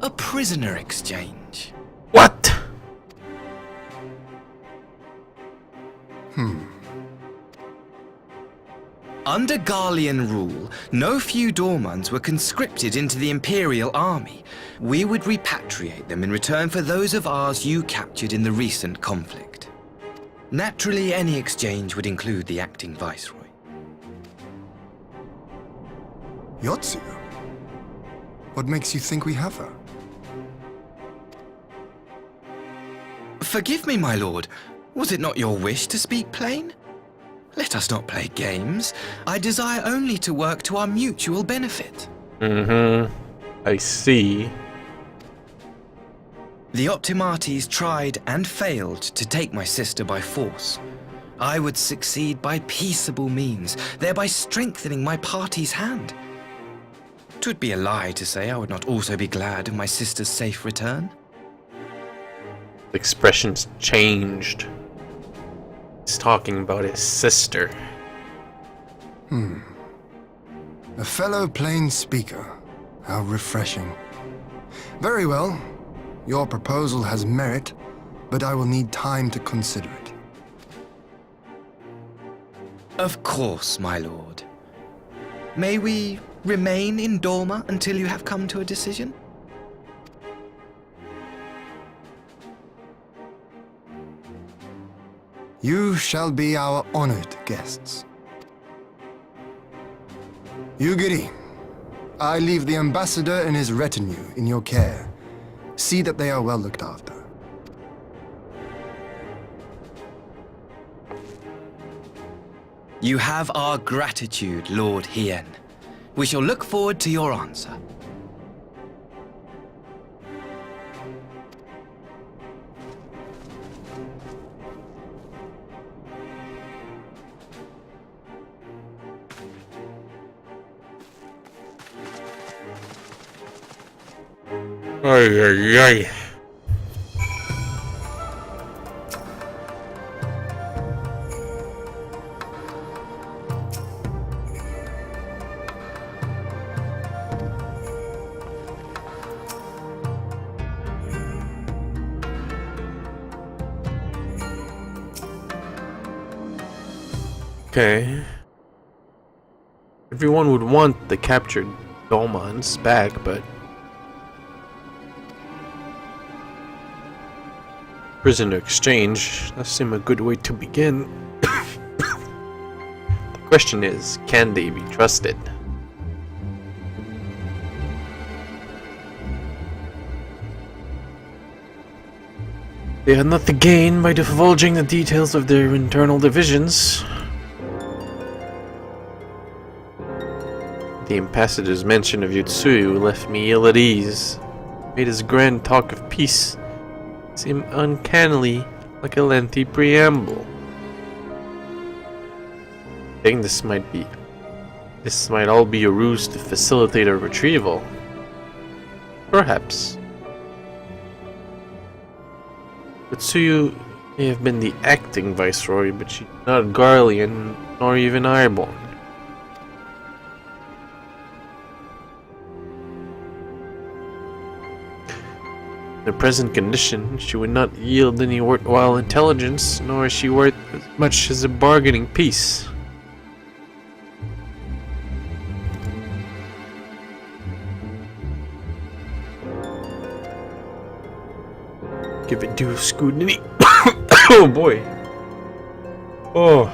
Speaker 11: A prisoner exchange.
Speaker 1: What?
Speaker 11: Under Garlean rule, no few Dormans were conscripted into the Imperial army. We would repatriate them in return for those of ours you captured in the recent conflict. Naturally, any exchange would include the acting viceroy.
Speaker 10: Yotsu? What makes you think we have her?
Speaker 11: Forgive me, my lord. Was it not your wish to speak plain? Let us not play games. I desire only to work to our mutual benefit.
Speaker 1: I see.
Speaker 11: The Optimates tried and failed to take my sister by force. I would succeed by peaceable means, thereby strengthening my party's hand. 'Twould be a lie to say I would not also be glad of my sister's safe return.
Speaker 1: The expression's changed. He's talking about his sister.
Speaker 10: A fellow plain speaker. How refreshing. Very well. Your proposal has merit, but I will need time to consider it.
Speaker 11: Of course, my lord. May we remain in Dorma until you have come to a decision?
Speaker 10: You shall be our honored guests. Yugiri, I leave the ambassador and his retinue in your care. See that they are well looked after.
Speaker 11: You have our gratitude, Lord Hien. We shall look forward to your answer.
Speaker 1: Ay, ay, ay. Okay. Everyone would want the captured Dolmans back, but prisoner exchange does seem a good way to begin. The question is, can they be trusted? They had not to gain by divulging the details of their internal divisions. The ambassador's mention of Yotsuyu left me ill at ease, made his grand talk of peace seem uncannily like a lengthy preamble. I think this might all be a ruse to facilitate a retrieval. Perhaps. Yotsuyu may have been the acting viceroy, but she's not Garlean nor even Airborne. In her present condition, she would not yield any worthwhile intelligence, nor is she worth as much as a bargaining piece. Give it due scrutiny. Oh boy. Oh.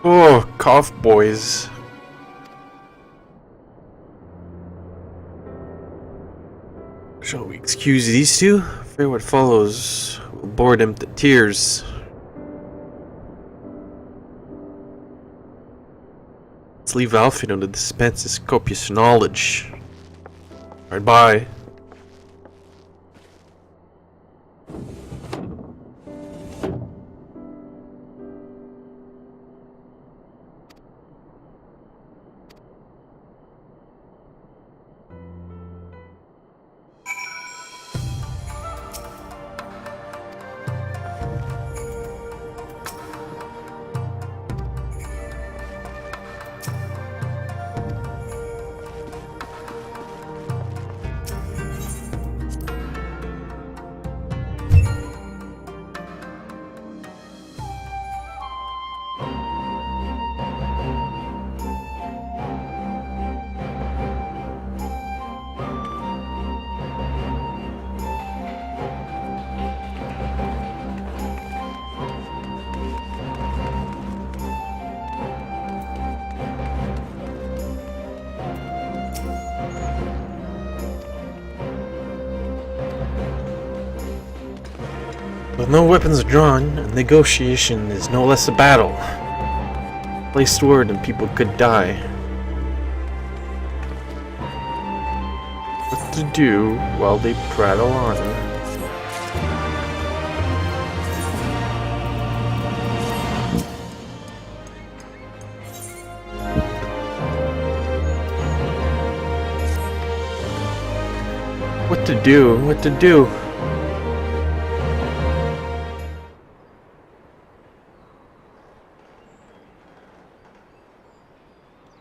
Speaker 1: Oh, cough boys. Shall we excuse these two? For what follows will bore them to tears. Let's leave Alfino to dispense his copious knowledge. Alright, bye. With no weapons drawn, a negotiation is no less a battle. Placed word and people could die. What to do while they prattle on? What to do? What to do?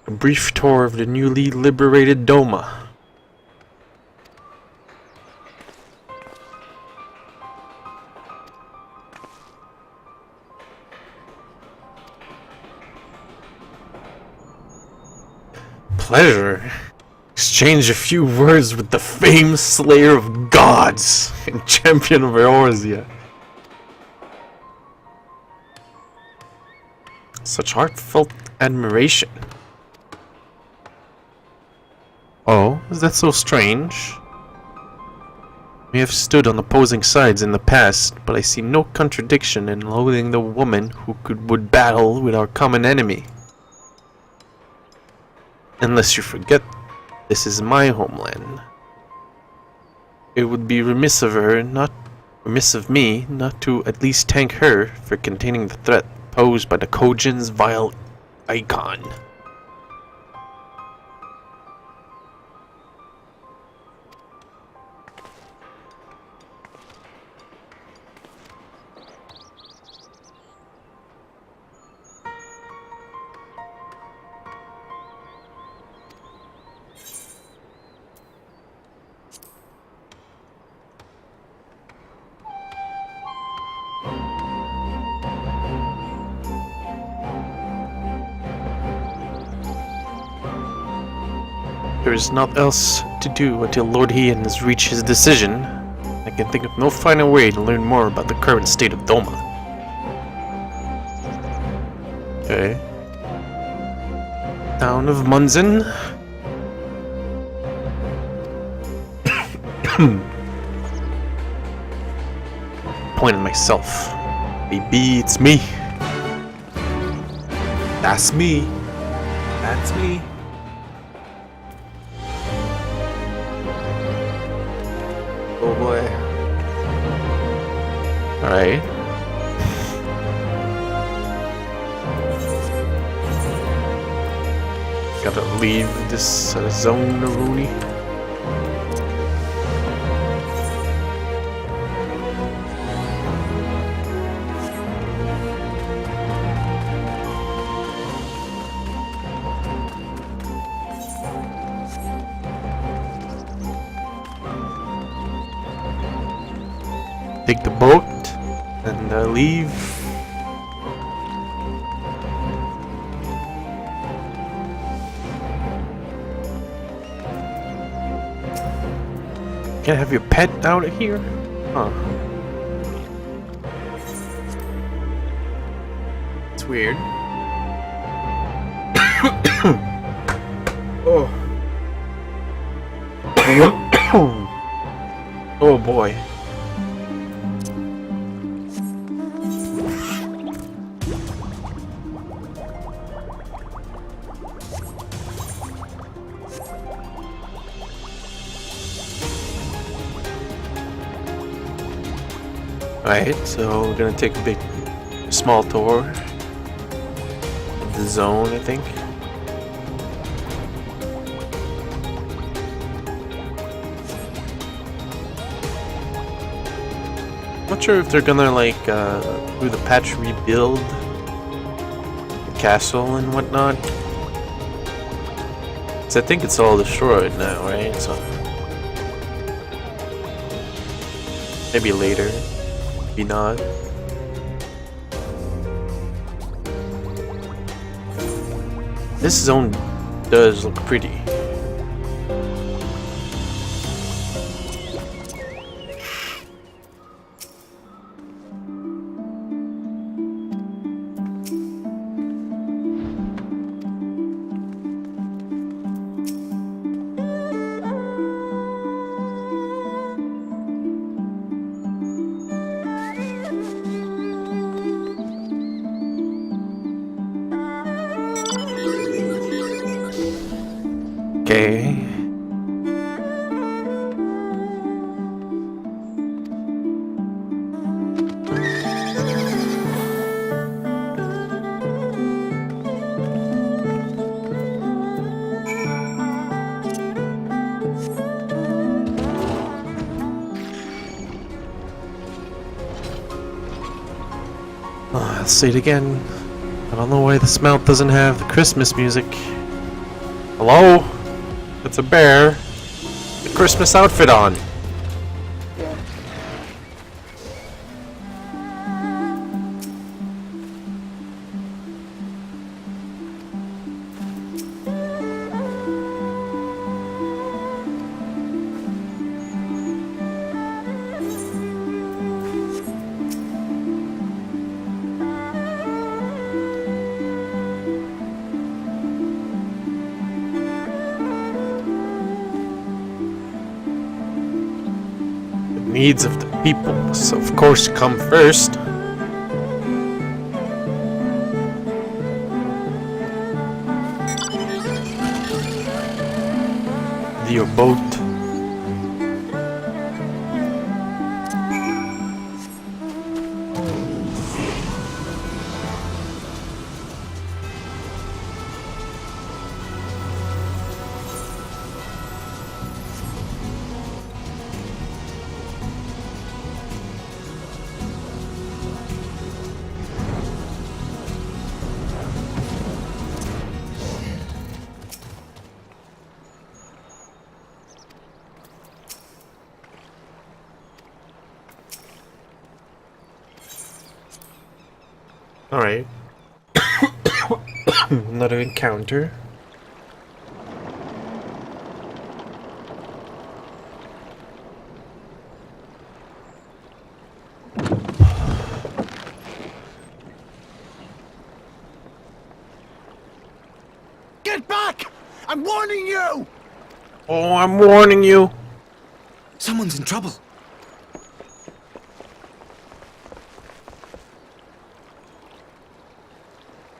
Speaker 1: A brief tour of the newly liberated Doma. Pleasure. Exchange a few words with the famed slayer of gods and champion of Eorzea. Such heartfelt admiration. Oh, is that so strange? We have stood on opposing sides in the past, but I see no contradiction in loathing the woman who would battle with our common enemy. Unless you forget, this is my homeland. It would be remiss of me, not to at least thank her for containing the threat posed by the Kojin's vile icon. There is naught else to do until Lord Hien has reached his decision. I can think of no finer way to learn more about the current state of Doma. Okay. Town of Munzen. Point at myself. Baby, it's me. That's me. That's me. Oh boy. Alright. Gotta leave this zone, Rooney. Take the boat and leave. Can't have your pet out of here? Huh. It's weird. Oh. Oh boy. Alright, so we're gonna take a small tour of the zone, I think. Not sure if they're gonna like do the patch rebuild the castle and whatnot. 'Cause I think it's all destroyed now, right? So maybe later, maybe not. This zone does look pretty. Okay. I'll say it again. I don't know why this mount doesn't have the Christmas music. Hello? It's a bear. The Christmas outfit on. Needs of the people must of course come first. The boat. Alright. Another encounter.
Speaker 7: Get back! I'm warning you!
Speaker 1: Oh, I'm warning you.
Speaker 11: Someone's in trouble.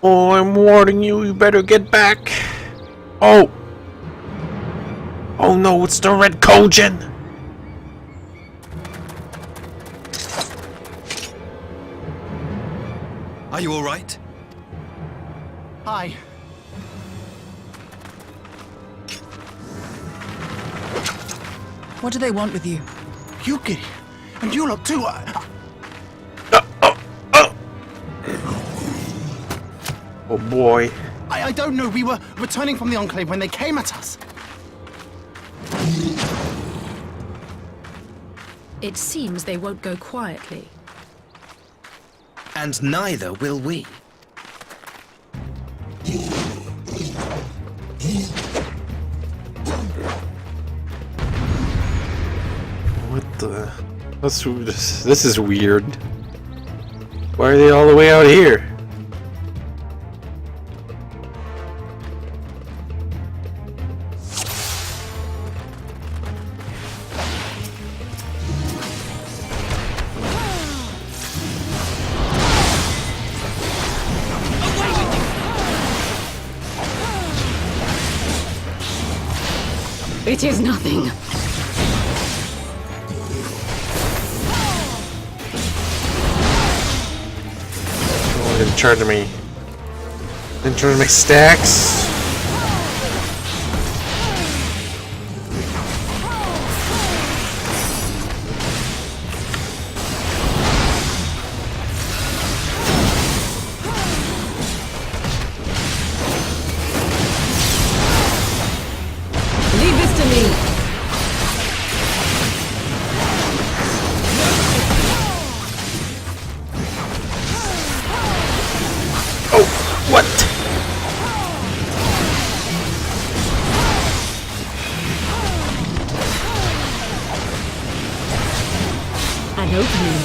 Speaker 1: Oh, I'm warning you. You better get back. Oh. Oh no, it's the Red Kojin.
Speaker 11: Are you all right?
Speaker 7: Hi.
Speaker 5: What do they want with you?
Speaker 7: Yuki, and you lot too.
Speaker 1: Oh boy.
Speaker 7: I don't know. We were returning from the Enclave when they came at us.
Speaker 3: It seems they won't go quietly.
Speaker 11: And neither will we.
Speaker 1: What the? This is weird. Why are they all the way out here?
Speaker 8: It is nothing.
Speaker 1: in charge of me. In charge of my stacks.
Speaker 8: Leave this to me.
Speaker 1: What?
Speaker 8: An opening.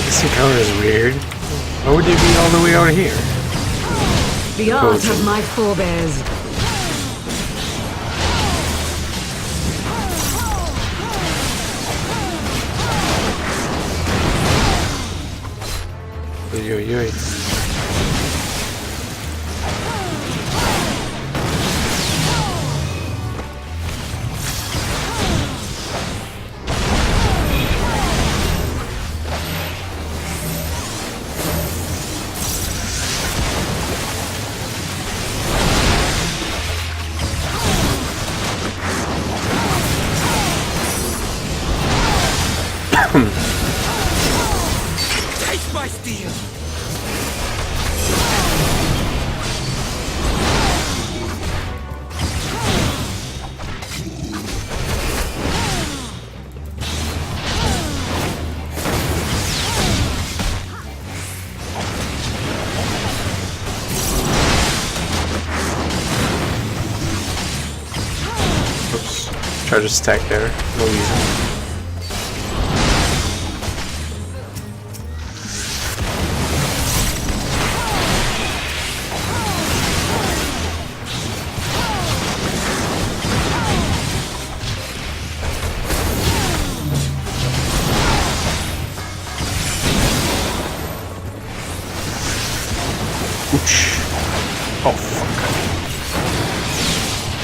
Speaker 1: This encounter is weird. Why would they be all the way out here?
Speaker 8: The art of my forebears.
Speaker 1: Oy, oy, oy.
Speaker 11: Taste my steel!
Speaker 1: Oops. Try to stack there. No reason. Ouch. Oh fuck.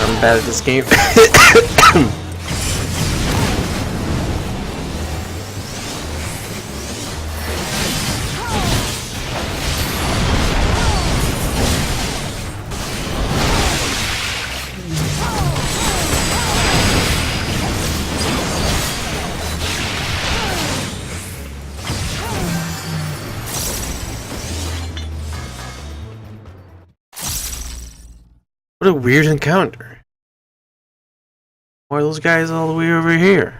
Speaker 1: I'm bad at this game. What a weird encounter. Why are those guys all the way over here?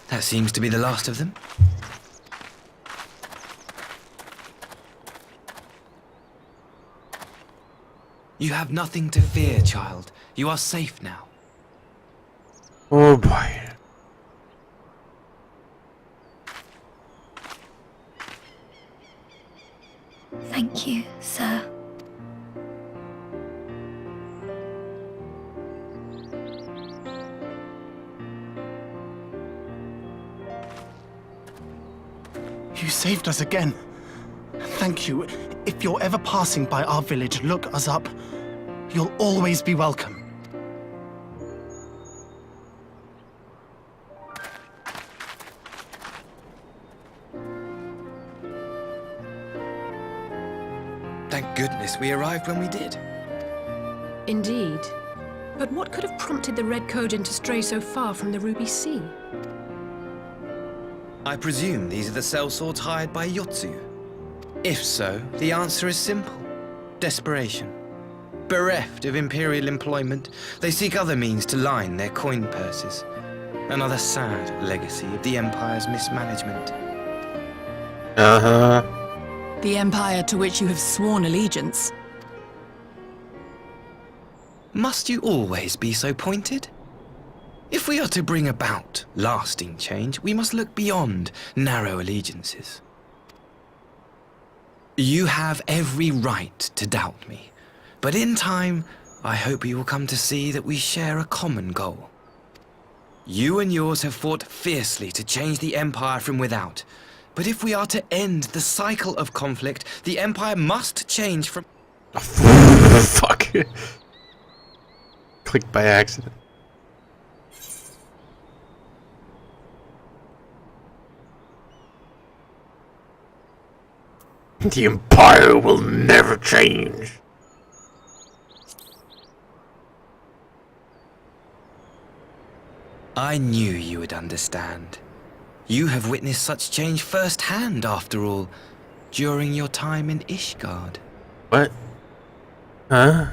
Speaker 11: That seems to be the last of them. You have nothing to fear, child. You are safe now.
Speaker 1: Oh boy.
Speaker 12: Thank you, sir.
Speaker 7: You saved us again. Thank you. If you're ever passing by our village, look us up. You'll always be welcome.
Speaker 11: Thank goodness we arrived when we did.
Speaker 3: Indeed. But what could have prompted the Red Kojin to stray so far from the Ruby Sea?
Speaker 11: I presume these are the sellswords hired by Yotsu. If so, the answer is simple. Desperation. Bereft of Imperial employment, they seek other means to line their coin purses. Another sad legacy of the Empire's mismanagement.
Speaker 5: The Empire to which you have sworn allegiance.
Speaker 11: Must you always be so pointed? If we are to bring about lasting change, we must look beyond narrow allegiances. You have every right to doubt me, but in time, I hope you will come to see that we share a common goal. You and yours have fought fiercely to change the Empire from without, but if we are to end the cycle of conflict, the Empire must change from...
Speaker 1: Fuck. Clicked by accident. The Empire will never change.
Speaker 11: I knew you would understand. You have witnessed such change firsthand, after all, during your time in Ishgard.
Speaker 1: What? Huh?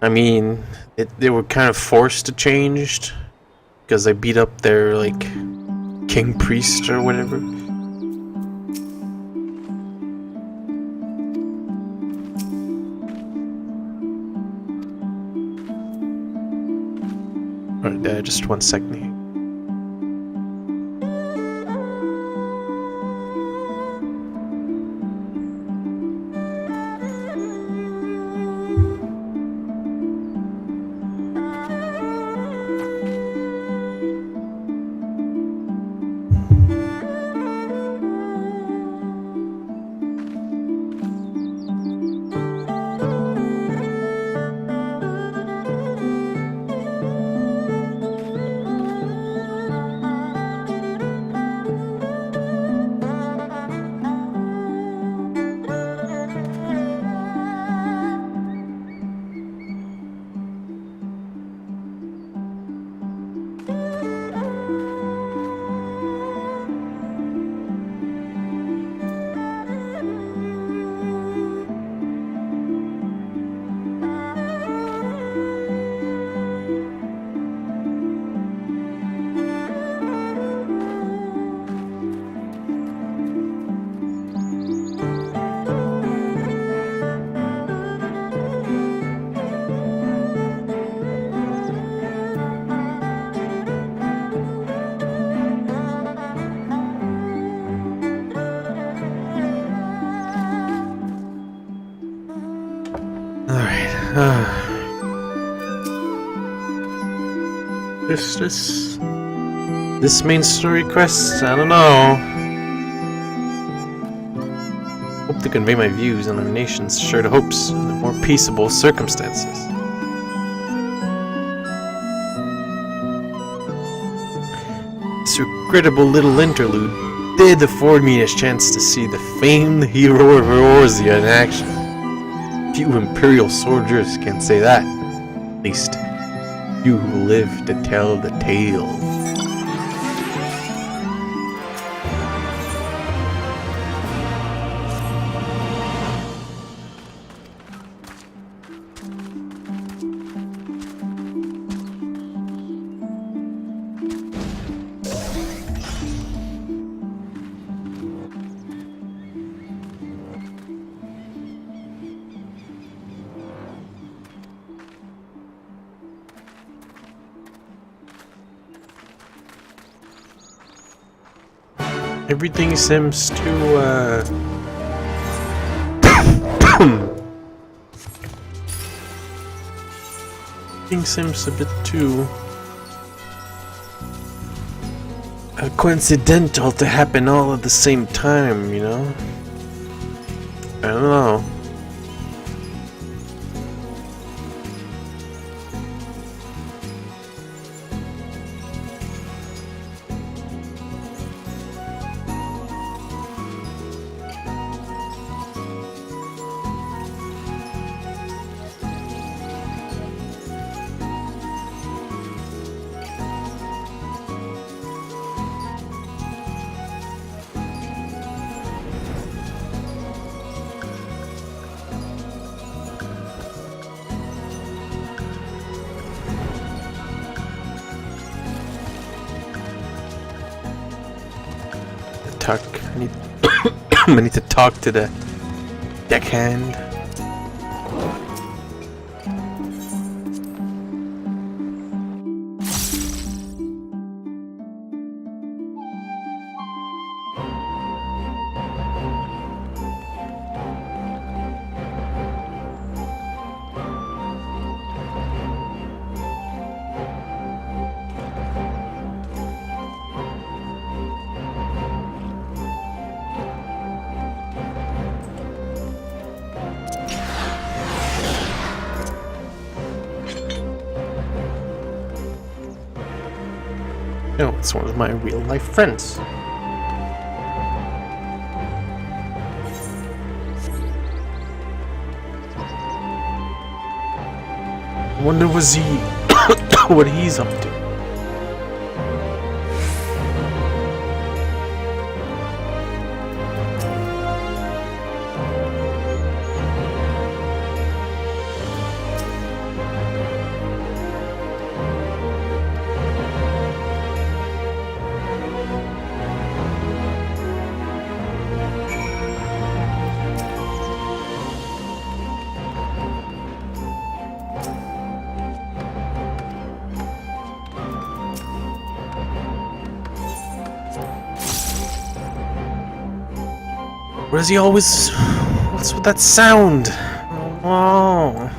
Speaker 1: I mean, they were kind of forced to change because they beat up their, like, king priest or whatever. Alright, just 1 second here. This main story quest, I don't know. Hope to convey my views on our nation's shared hopes under more peaceable circumstances. This regrettable little interlude did afford me a chance to see the famed hero of Eorzea in action. Few Imperial soldiers can say that. At least, you who live to tell the tale. Everything seems to, everything seems a bit too coincidental to happen all at the same time, you know? I don't know. I need to talk to the deckhand. No, it's one of my real-life friends. I wonder what he's up to. Where does he always... What's with that sound? Oh.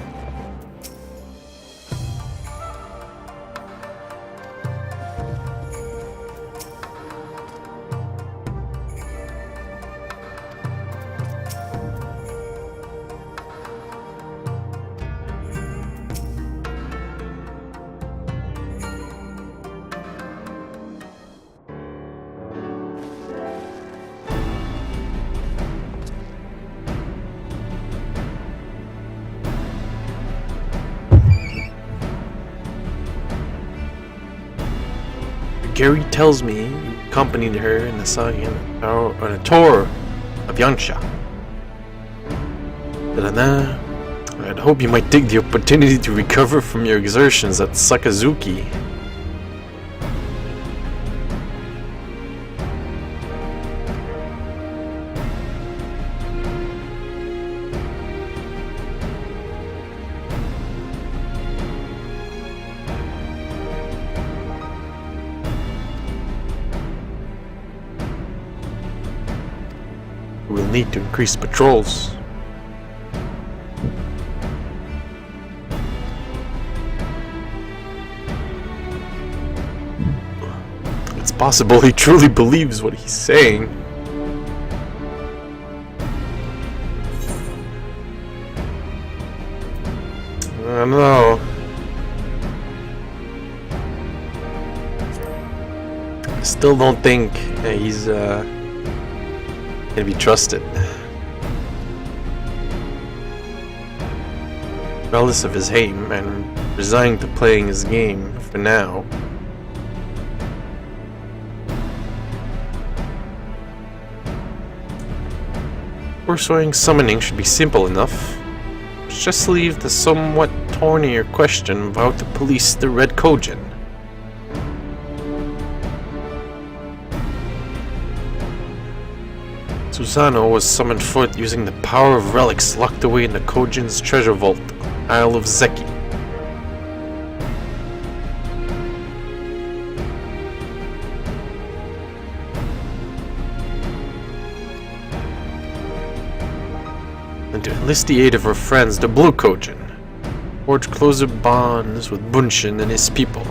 Speaker 1: Gary tells me you accompanied her in on a tour of Yansha. I'd hope you might take the opportunity to recover from your exertions at Sakazuki. We'll need to increase patrols. It's possible he truly believes what he's saying. I don't know. I still don't think he's can be trusted. Regardless of his aim, and resigned to playing his game for now. Pursuing summoning should be simple enough. Just leave the somewhat thornier question of how to police the Red Kojin. Susano was summoned forth using the power of relics locked away in the Kojin's treasure vault, Isle of Zeki. And to enlist the aid of her friends, the Blue Kojin, forge closer bonds with Bunshin and his people.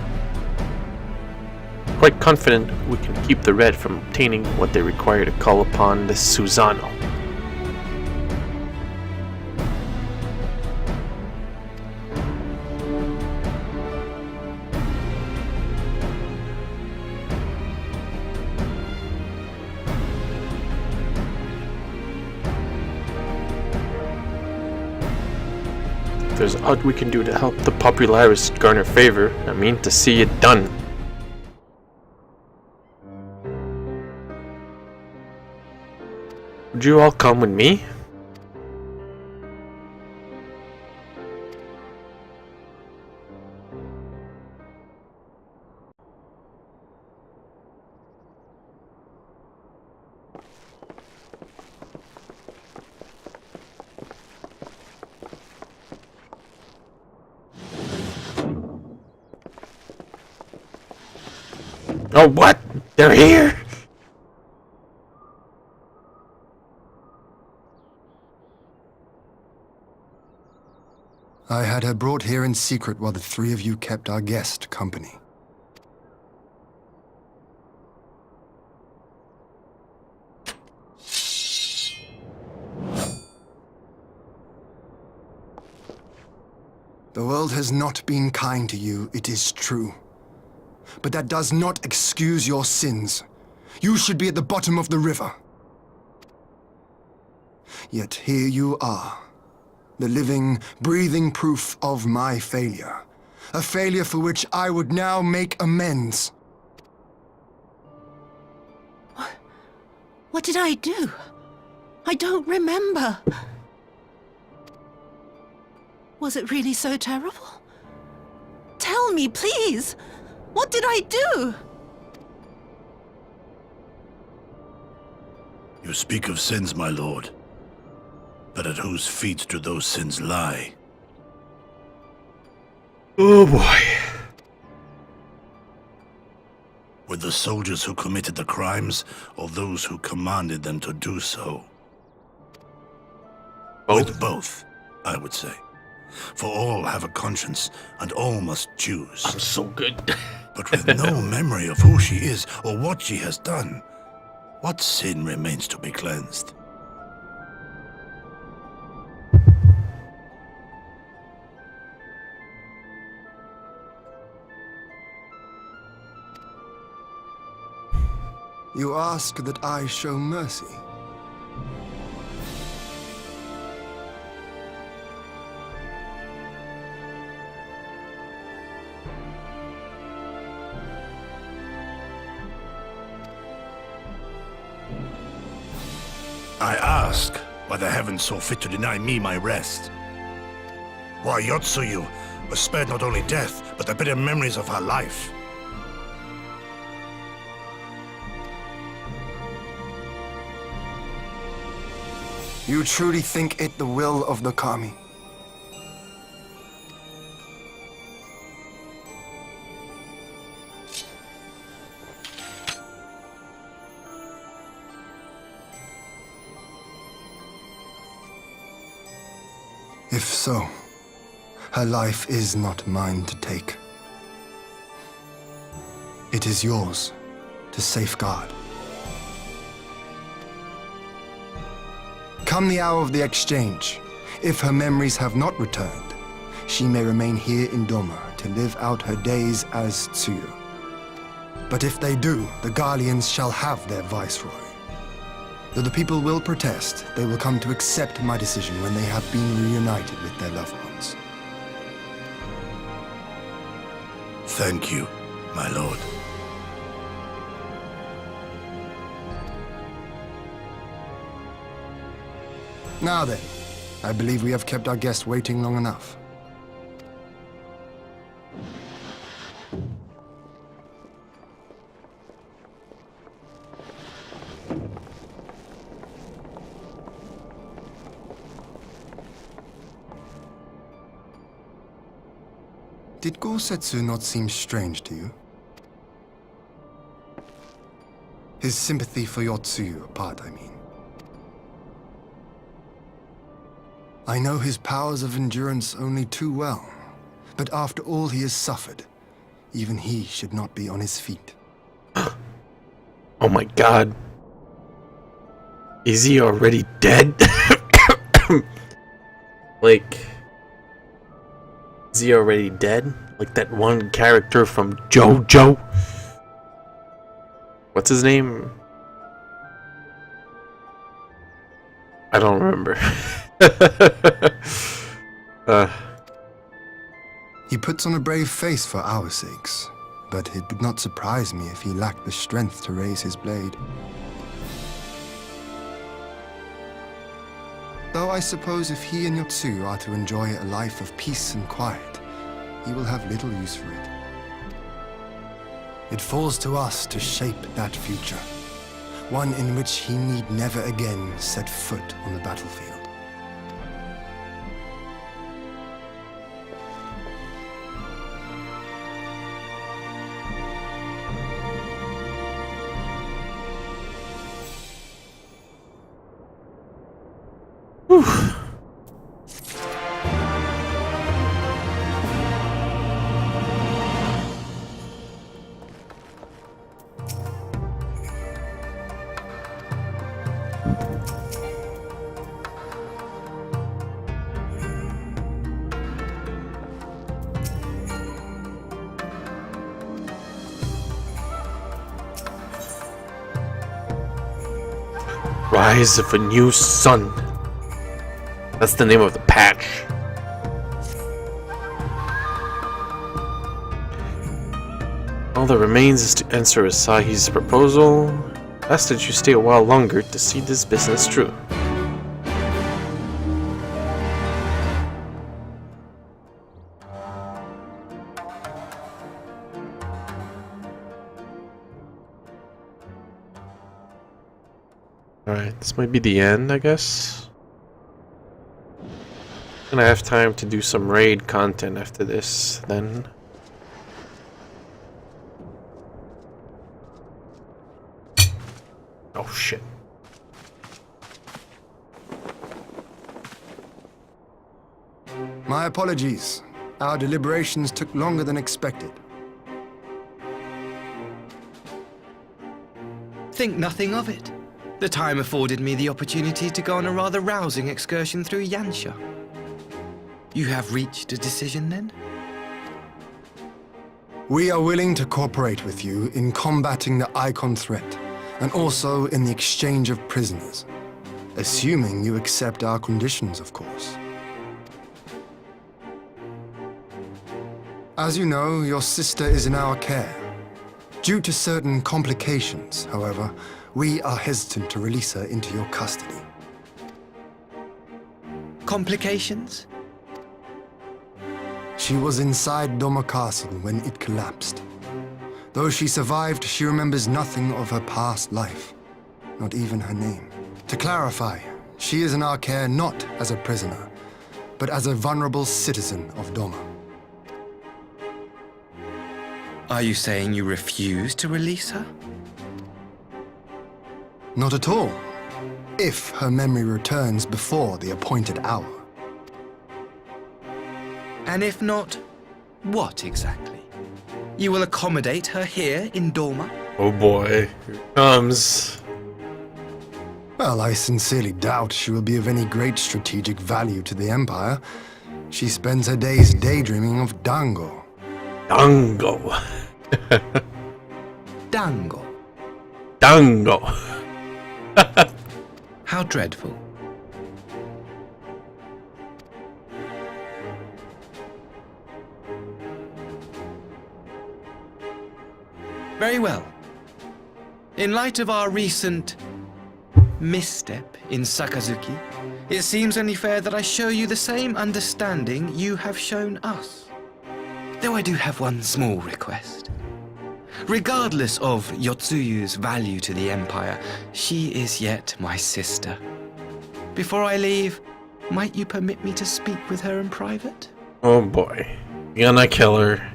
Speaker 1: Quite confident we can keep the Red from obtaining what they require to call upon the Susano. If there's aught we can do to help the Popularis garner favor, I mean to see it done. Would you all come with me? Oh, what? They're here?
Speaker 10: I had her brought here in secret while the three of you kept our guest company. The world has not been kind to you, it is true. But that does not excuse your sins. You should be at the bottom of the river. Yet here you are, the living, breathing proof of my failure. A failure for which I would now make amends.
Speaker 5: What did I do? I don't remember. Was it really so terrible? Tell me, please! What did I do?
Speaker 4: You speak of sins, my lord. But at whose feet do those sins lie?
Speaker 1: Oh boy.
Speaker 4: With the soldiers who committed the crimes, or those who commanded them to do so? With both, I would say. For all have a conscience, and all must choose.
Speaker 1: I'm so good.
Speaker 4: But with no memory of who she is, or what she has done, what sin remains to be cleansed?
Speaker 10: You ask that I show mercy.
Speaker 4: I ask why the heavens saw fit to deny me my rest. Why Yotsuyu was spared not only death, but the bitter memories of her life.
Speaker 10: You truly think it the will of the Kami? If so, her life is not mine to take. It is yours to safeguard. Come the hour of the exchange, if her memories have not returned, she may remain here in Doma to live out her days as Tsuyu. But if they do, the Guardians shall have their viceroy. Though the people will protest, they will come to accept my decision when they have been reunited with their loved ones.
Speaker 4: Thank you, my lord.
Speaker 10: Now then, I believe we have kept our guest waiting long enough. Did Gosetsu not seem strange to you? His sympathy for Yotsuyu apart, I mean. I know his powers of endurance only too well, but after all he has suffered, even he should not be on his feet.
Speaker 1: Oh my god. Is he already dead? Like... Is he already dead? Like that one character from JoJo? What's his name? I don't remember.
Speaker 10: He puts on a brave face for our sakes, but it would not surprise me if he lacked the strength to raise his blade. Though I suppose if he and Yotsuyu are to enjoy a life of peace and quiet, he will have little use for it. It falls to us to shape that future, one in which he need never again set foot on the battlefield.
Speaker 1: Rise of a New Sun. That's the name of the patch. All that remains is to answer Asahi's proposal. Ask that you stay a while longer to see this business through. Alright, this might be the end, I guess. Gonna have time to do some raid content after this, then. Oh shit.
Speaker 10: My apologies. Our deliberations took longer than expected.
Speaker 11: Think nothing of it. The time afforded me the opportunity to go on a rather rousing excursion through Yansha. You have reached a decision, then?
Speaker 10: We are willing to cooperate with you in combating the Icon threat, and also in the exchange of prisoners. Assuming you accept our conditions, of course. As you know, your sister is in our care. Due to certain complications, however, we are hesitant to release her into your custody.
Speaker 11: Complications?
Speaker 10: She was inside Doma Castle when it collapsed. Though she survived, she remembers nothing of her past life, not even her name. To clarify, she is in our care not as a prisoner, but as a vulnerable citizen of Doma.
Speaker 11: Are you saying you refuse to release her?
Speaker 10: Not at all. If her memory returns before the appointed hour.
Speaker 11: And if not, what exactly? You will accommodate her here in Doma?
Speaker 1: Oh boy, here it comes.
Speaker 10: Well, I sincerely doubt she will be of any great strategic value to the Empire. She spends her days daydreaming of Dango.
Speaker 1: Dango.
Speaker 11: Dango.
Speaker 1: Dango.
Speaker 11: How dreadful. Very well. In light of our recent misstep in Sakazuki, it seems only fair that I show you the same understanding you have shown us. Though I do have one small request. Regardless of Yotsuyu's value to the Empire, she is yet my sister. Before I leave, might you permit me to speak with her in private?
Speaker 1: Oh boy. You're gonna kill her.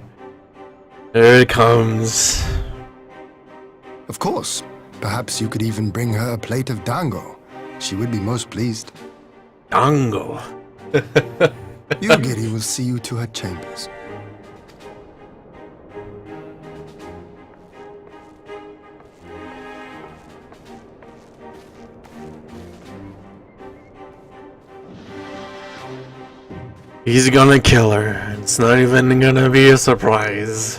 Speaker 1: There it comes.
Speaker 10: Of course. Perhaps you could even bring her a plate of dango. She would be most pleased.
Speaker 1: Dango.
Speaker 10: Yugiri will see you to her chambers.
Speaker 1: He's gonna kill her. It's not even gonna be a surprise.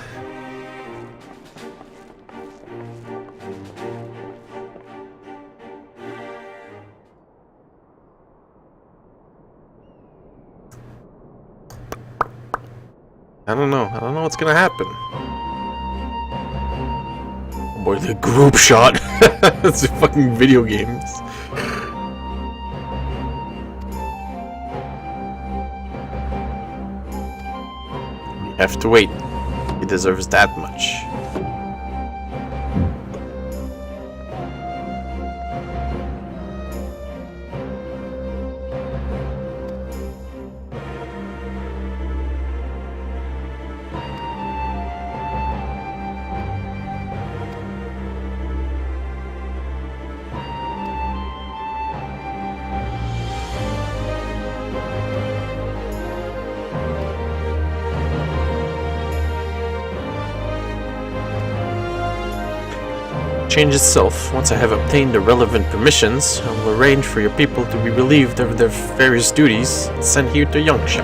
Speaker 1: I don't know. I don't know what's gonna happen. Oh boy, the group shot. It's fucking video games. You have to wait. He deserves that much. change itself. Once I have obtained the relevant permissions, I will arrange for your people to be relieved of their various duties and sent here to Yangsha.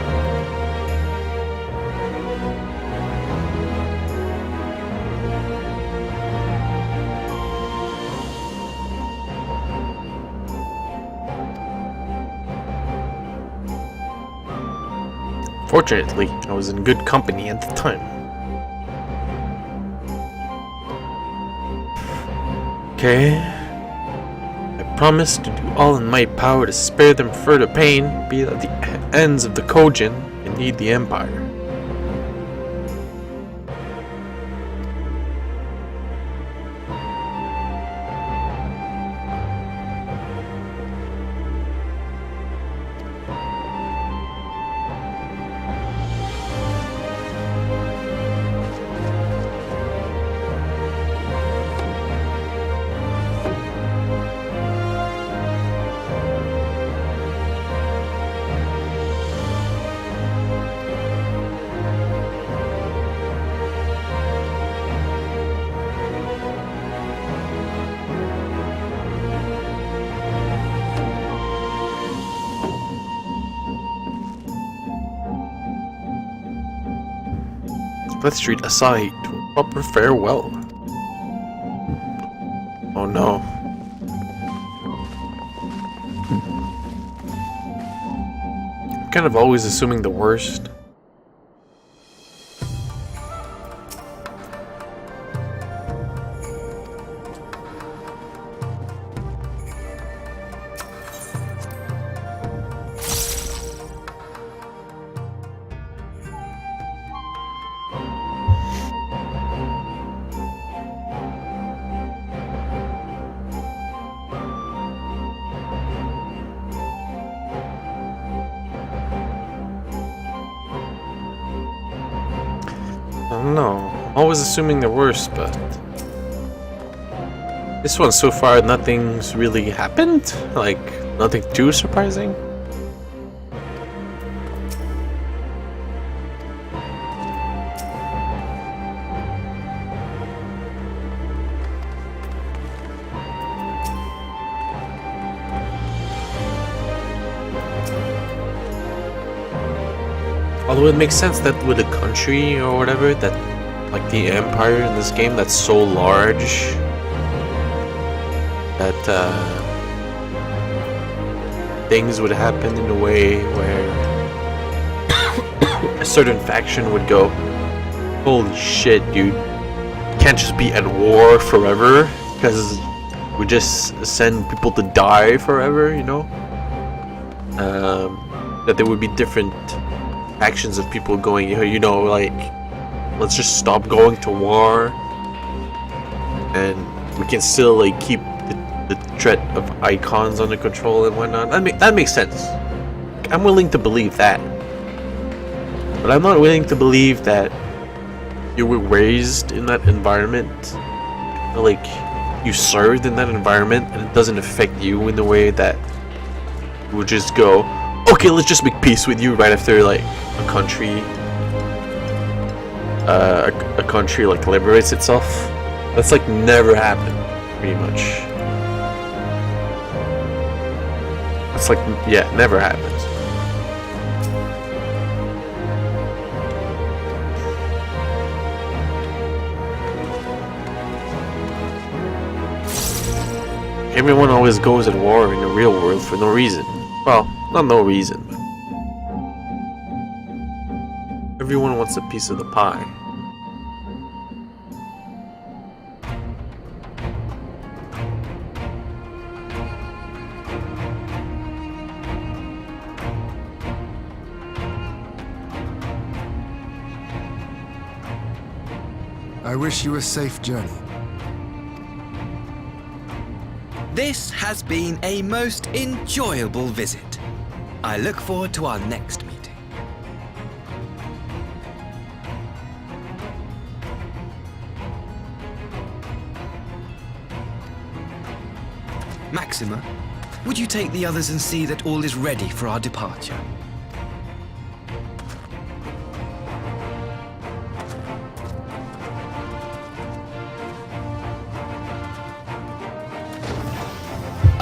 Speaker 1: Fortunately, I was in good company at the time. Okay. I promise to do all in my power to spare them further pain, be it at the ends of the Kojin, indeed the Empire. Let's treat Asahi to a proper farewell. Oh no. I'm kind of always assuming the worst. I don't know. I'm always assuming the worst, but this one so far, nothing's really happened. Like, nothing too surprising. Although it makes sense that with a country or whatever, that like the empire in this game that's so large that things would happen in a way where a certain faction would go, holy shit, dude, can't just be at war forever because we just send people to die forever, you know? That there would be different actions of people going, you know, like, let's just stop going to war and we can still like keep the threat of icons under control and whatnot. That makes sense. I'm willing to believe that, but I'm not willing to believe that you were raised in that environment, like you served in that environment, and it doesn't affect you in the way that you would just go, okay, let's just make peace with you right after like a country like liberates itself. That's like never happened, pretty much. It's like, yeah, never happens. Everyone always goes at war in the real world for no reason. Well, not no reason, but everyone wants a piece of the pie.
Speaker 10: I wish you a safe journey.
Speaker 11: This has been a most enjoyable visit. I look forward to our next meeting. Maxima, would you take the others and see that all is ready for our departure?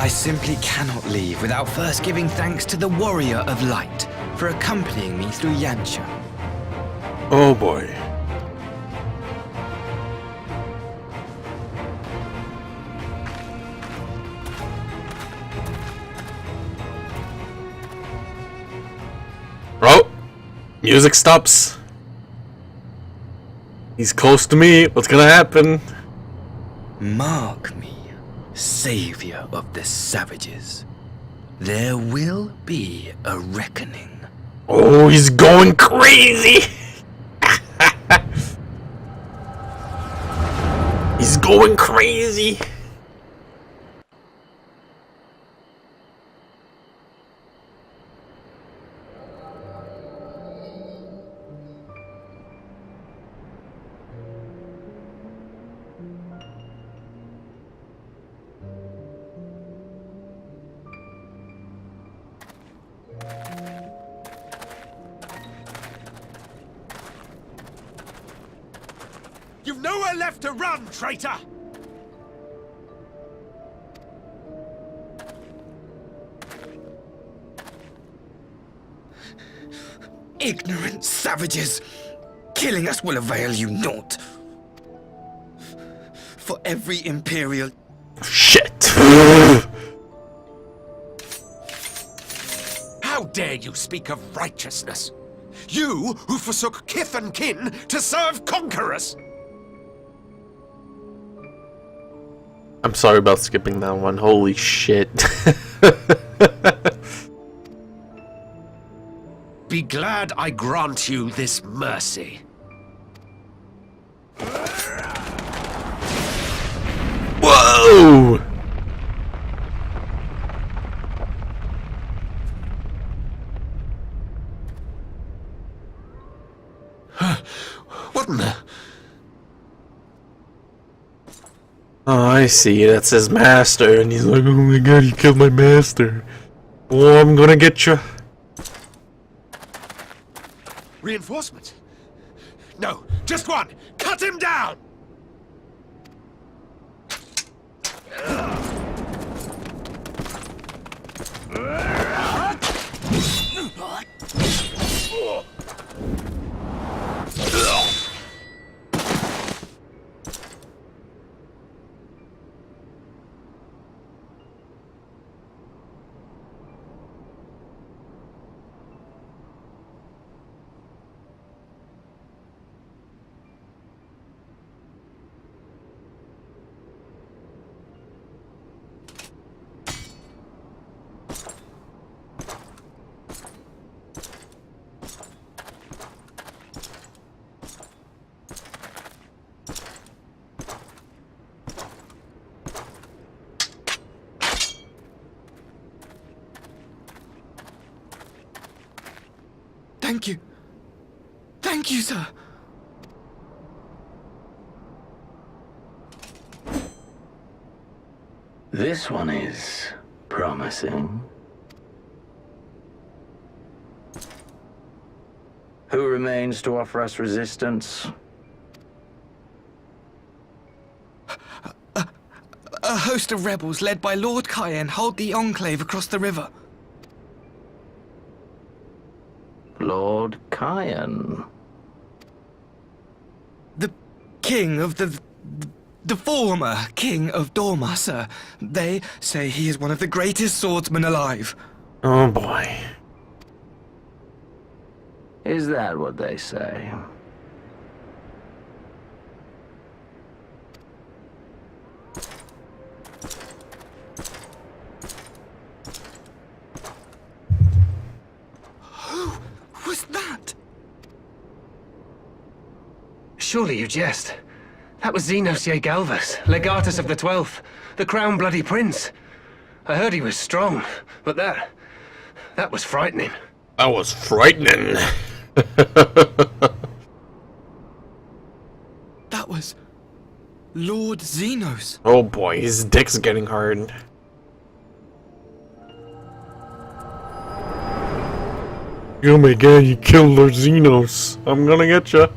Speaker 11: I simply cannot leave without first giving thanks to the Warrior of Light for accompanying me through Yantia.
Speaker 1: Oh boy. Oh! Music stops. He's close to me. What's gonna happen?
Speaker 11: Mark me, savior of the savages. There will be a reckoning.
Speaker 1: Oh, he's going crazy! He's going crazy!
Speaker 13: You've nowhere left to run, traitor!
Speaker 11: Ignorant savages! Killing us will avail you naught. For every Imperial...
Speaker 1: Shit!
Speaker 13: How dare you speak of righteousness? You who forsook kith and kin to serve conquerors!
Speaker 1: I'm sorry about skipping that one. Holy shit.
Speaker 13: Be glad I grant you this mercy.
Speaker 1: Whoa!
Speaker 13: What in the...
Speaker 1: Oh, I see. That's his master. And he's like, oh my god, you killed my master. Oh, I'm gonna get you.
Speaker 13: Reinforcements? No, just one! Cut him down!
Speaker 11: Thank you. Thank you, sir.
Speaker 14: This one is promising. Who remains to offer us resistance?
Speaker 11: A host of rebels led by Lord Cayenne hold the Enclave across the river.
Speaker 14: Lord Cayenne?
Speaker 11: The king of the former king of Dorma, sir. They say he is one of the greatest swordsmen alive.
Speaker 1: Oh boy.
Speaker 14: Is that what they say?
Speaker 11: Who was that?
Speaker 7: Surely you jest. That was Xenos Galvus, legatus of the 12th, the Crown Bloody Prince. I heard he was strong, but that was frightening.
Speaker 1: That was frightening.
Speaker 11: That was Lord Xenos.
Speaker 1: Oh boy, his dick's getting hard. Oh my god, you killed Lord Xenos. I'm gonna get ya.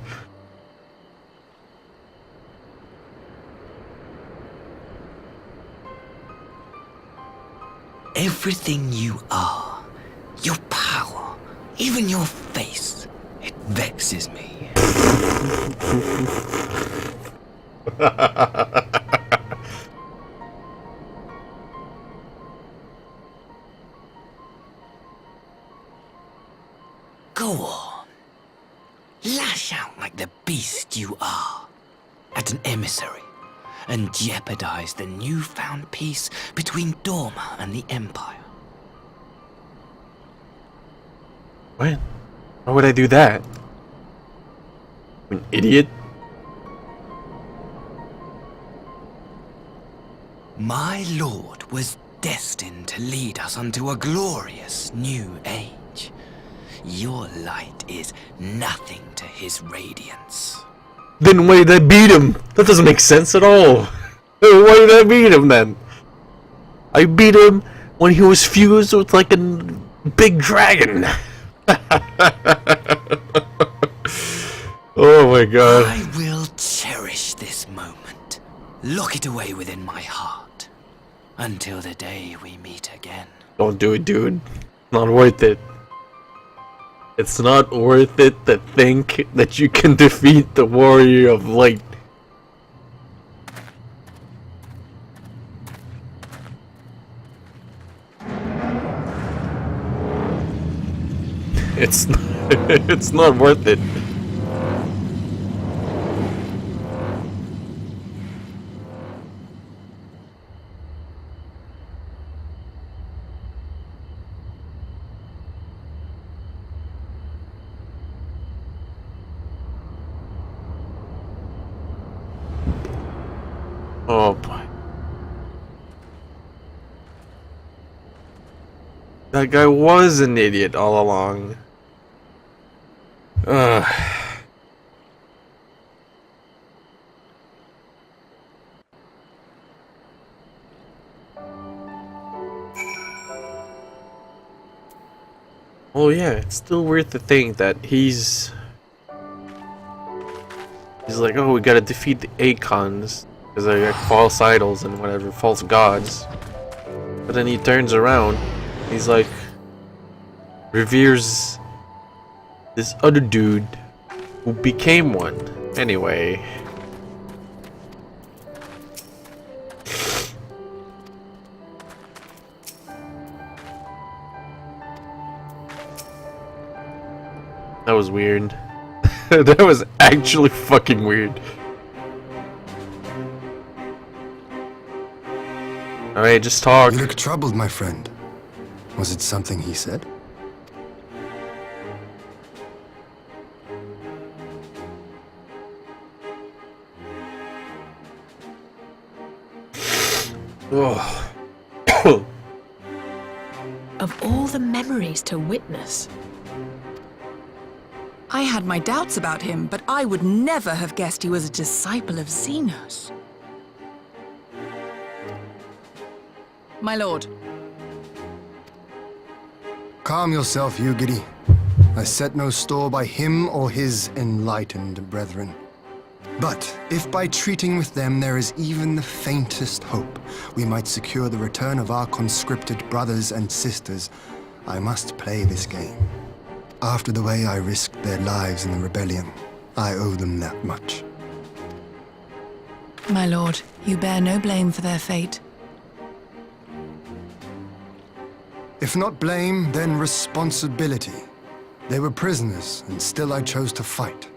Speaker 11: Everything you are, your power, even your face, it vexes me. Go on. Lash out like the beast you are at an emissary and jeopardize the newfound peace between Dorma and the Empire.
Speaker 1: What? Why would I do that? I'm an idiot?
Speaker 11: My lord was destined to lead us unto a glorious new age. Your light is nothing to his radiance.
Speaker 1: Then why did I beat him? That doesn't make sense at all. Why did I beat him then? I beat him when he was fused with like a big dragon. Oh my god.
Speaker 11: I will cherish this moment. Lock it away within my heart. Until the day we meet again.
Speaker 1: Don't do it, dude. Not worth it. It's not worth it to think that you can defeat the Warrior of Light. It's not worth it. Oh boy. That guy was an idiot all along. Oh yeah, it's still weird to think that he's like, oh, we gotta defeat the Acons because they're like false idols and whatever, false gods. But then he turns around, he's like, reveres this other dude who became one. Anyway. That was weird. That was actually fucking weird. Alright, just talk.
Speaker 10: You look troubled, my friend. Was it something he said?
Speaker 1: Oh.
Speaker 3: Of all the memories to witness.
Speaker 5: I had my doubts about him, but I would never have guessed he was a disciple of Xenos. My lord.
Speaker 10: Calm yourself, Ugiri. I set no store by him or his enlightened brethren. But if by treating with them there is even the faintest hope, we might secure the return of our conscripted brothers and sisters, I must play this game. After the way I risked their lives in the rebellion, I owe them that much.
Speaker 5: My lord, you bear no blame for their fate.
Speaker 10: If not blame, then responsibility. They were prisoners, and still I chose to fight,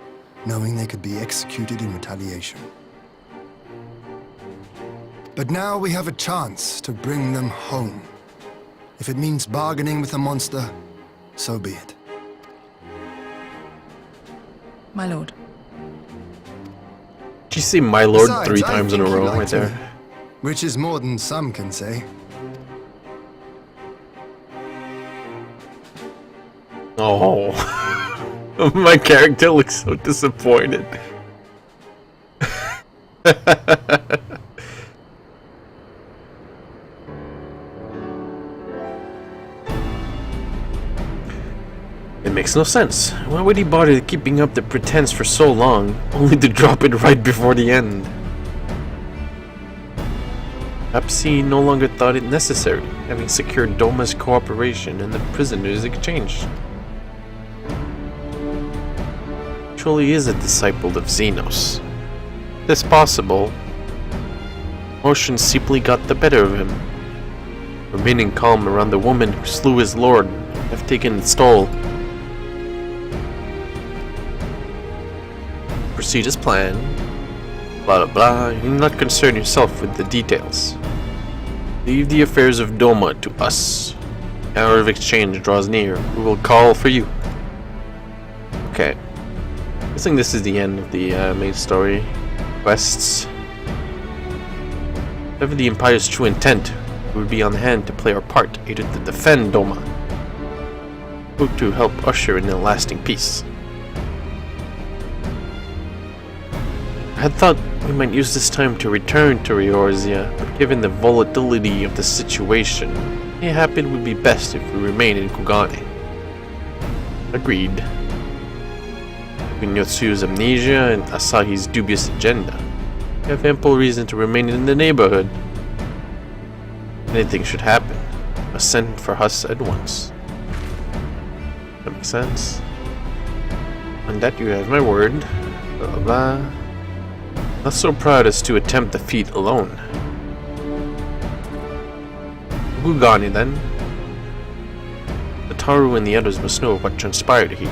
Speaker 10: knowing they could be executed in retaliation. But now we have a chance to bring them home. If it means bargaining with a monster, so be it.
Speaker 5: My lord.
Speaker 1: Did you say my lord
Speaker 10: Besides,
Speaker 1: 3 times in a
Speaker 10: I think
Speaker 1: row
Speaker 10: you
Speaker 1: right
Speaker 10: liked
Speaker 1: there?
Speaker 10: me, which is more than some can say.
Speaker 1: Oh. My character looks so disappointed. It makes no sense. Why would he bother keeping up the pretense for so long, only to drop it right before the end? Perhaps he no longer thought it necessary. having secured Doma's cooperation in the prisoners' exchange. Truly is a disciple of Xenos. If this possible, emotion simply got the better of him. Remaining calm around the woman who slew his lord, have taken its toll. Proceed as planned. Blah blah blah. You need not concern yourself with the details. Leave the affairs of Doma to us. The hour of exchange draws near. We will call for you. Okay. I think this is the end of the main story quests. Whatever the Empire's true intent, we would be on hand to play our part, either to defend Doma, or to help usher in a lasting peace. I had thought we might use this time to return to Riorzia, but given the volatility of the situation, it happened would be best if we remain in Kugane. Agreed. Between Yotsu's amnesia and Asahi's dubious agenda, we have ample reason to remain in the neighborhood. If anything should happen, must send for us at once. That makes sense. On that you have my word. Blah blah blah. Not so proud as to attempt the feat alone. Kugane then. Ataru and the others must know what transpired here.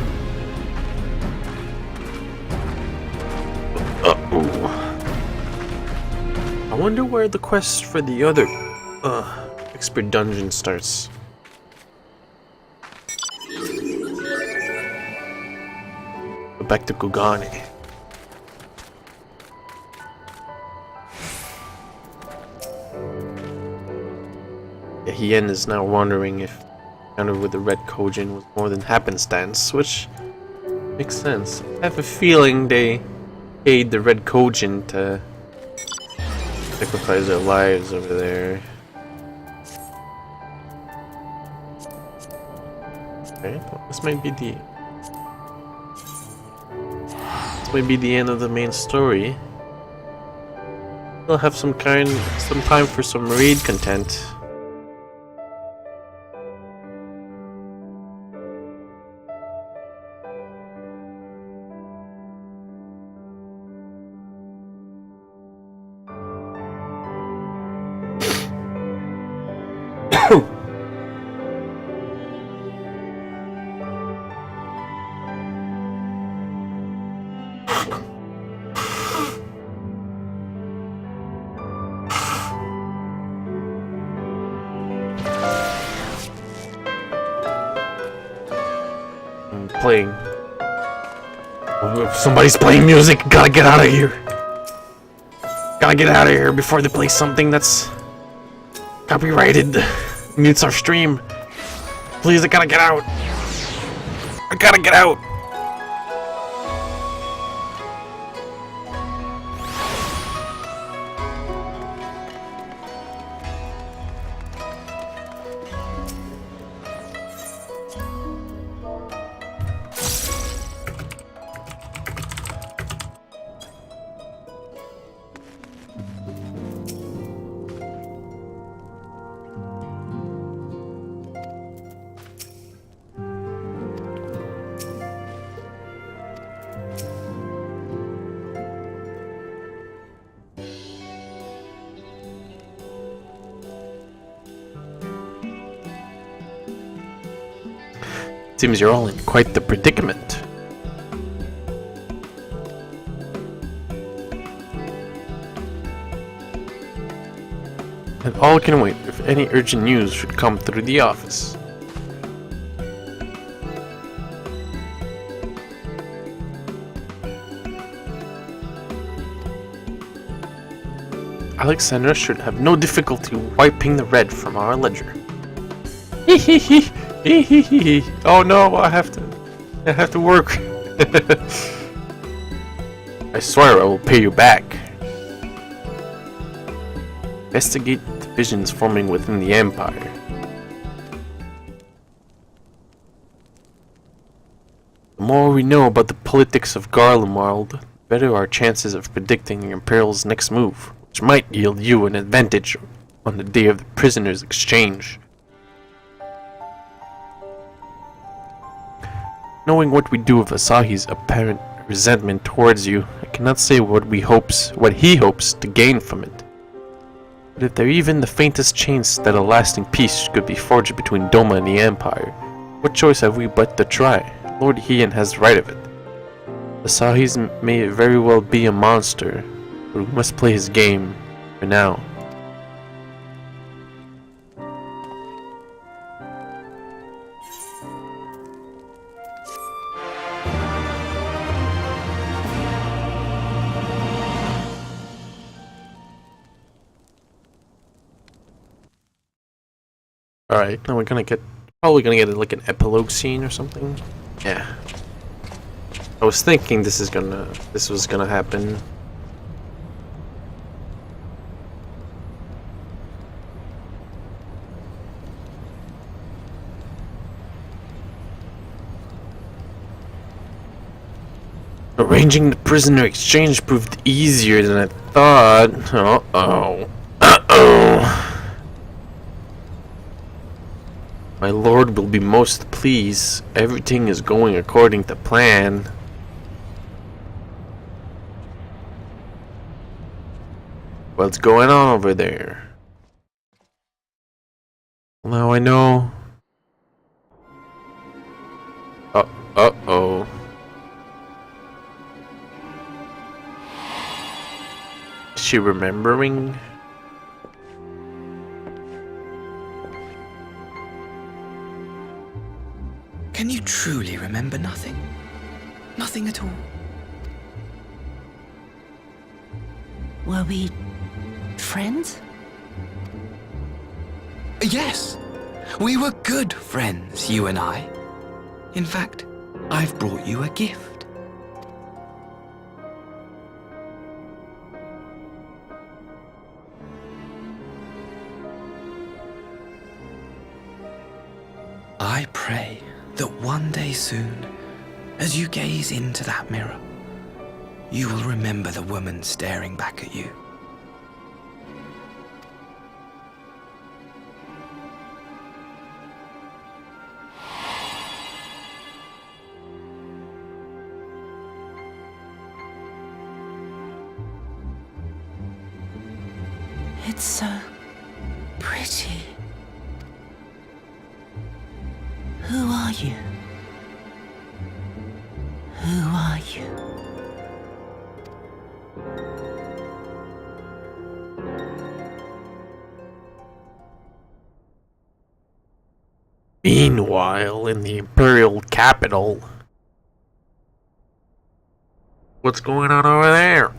Speaker 1: I wonder where the quest for the other expert dungeon starts. Go back to Kugane. Yeah, Hien is now wondering if encounter with the Red Kojin was more than happenstance, which makes sense. I have a feeling they paid the Red Kojin to sacrifice their lives over there. Okay, well, this might be the end of the main story. We'll have some time for some raid content. Playing. If somebody's playing music, gotta get out of here. Gotta get out of here before they play something that's copyrighted. Mutes our stream. Please, I gotta get out. I gotta get out. Seems you're all in quite the predicament. And all can wait if any urgent news should come through the office. Alexandra should have no difficulty wiping the red from our ledger. Oh no, I have to work. I swear I will pay you back. Investigate divisions forming within the Empire. The more we know about the politics of Garlemald, the better our chances of predicting the Imperial's next move, which might yield you an advantage on the day of the prisoners' exchange. Knowing what we do with Asahi's apparent resentment towards you, I cannot say what he hopes to gain from it. But if there even the faintest chance that a lasting peace could be forged between Doma and the Empire, what choice have we but to try? Lord Heian has right of it. Asahi's may very well be a monster, but we must play his game for now. Alright, now we're probably gonna get like an epilogue scene or something. Yeah. I was thinking this was gonna happen. Arranging the prisoner exchange proved easier than I thought. Uh-oh. Uh-oh. My lord will be most pleased. Everything is going according to plan. What's going on over there? Now I know. Uh-oh. Is she remembering?
Speaker 11: Can you truly remember nothing? Nothing at all?
Speaker 5: Were we friends?
Speaker 11: Yes! We were good friends, you and I. In fact, I've brought you a gift. I pray that one day soon, as you gaze into that mirror, you will remember the woman staring back at you.
Speaker 5: It's so pretty. Who are you? Who are you?
Speaker 1: Meanwhile, in the Imperial capital. What's going on over there?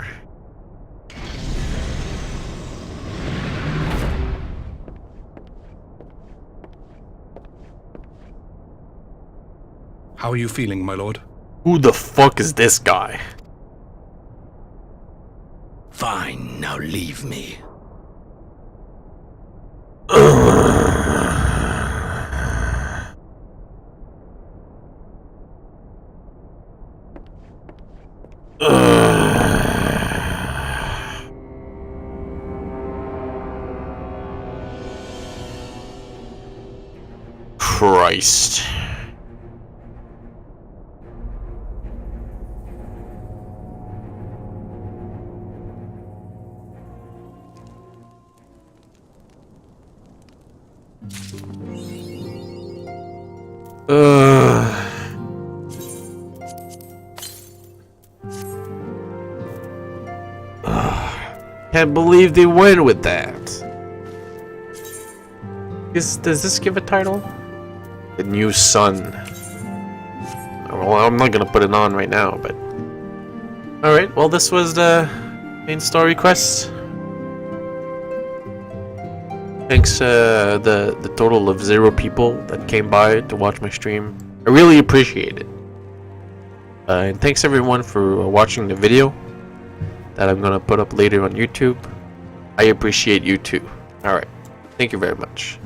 Speaker 6: How are you feeling, my lord?
Speaker 1: Who the fuck is this guy?
Speaker 11: Fine, now leave me.
Speaker 1: Christ. Can't believe they went with that. Does this give a title? The New Sun. Well, I'm not gonna put it on right now, but... Alright, well this was the main story quest. Thanks the total of 0 people that came by to watch my stream. I really appreciate it. And thanks everyone for watching the video that I'm gonna put up later on YouTube. I appreciate you too. Alright, thank you very much.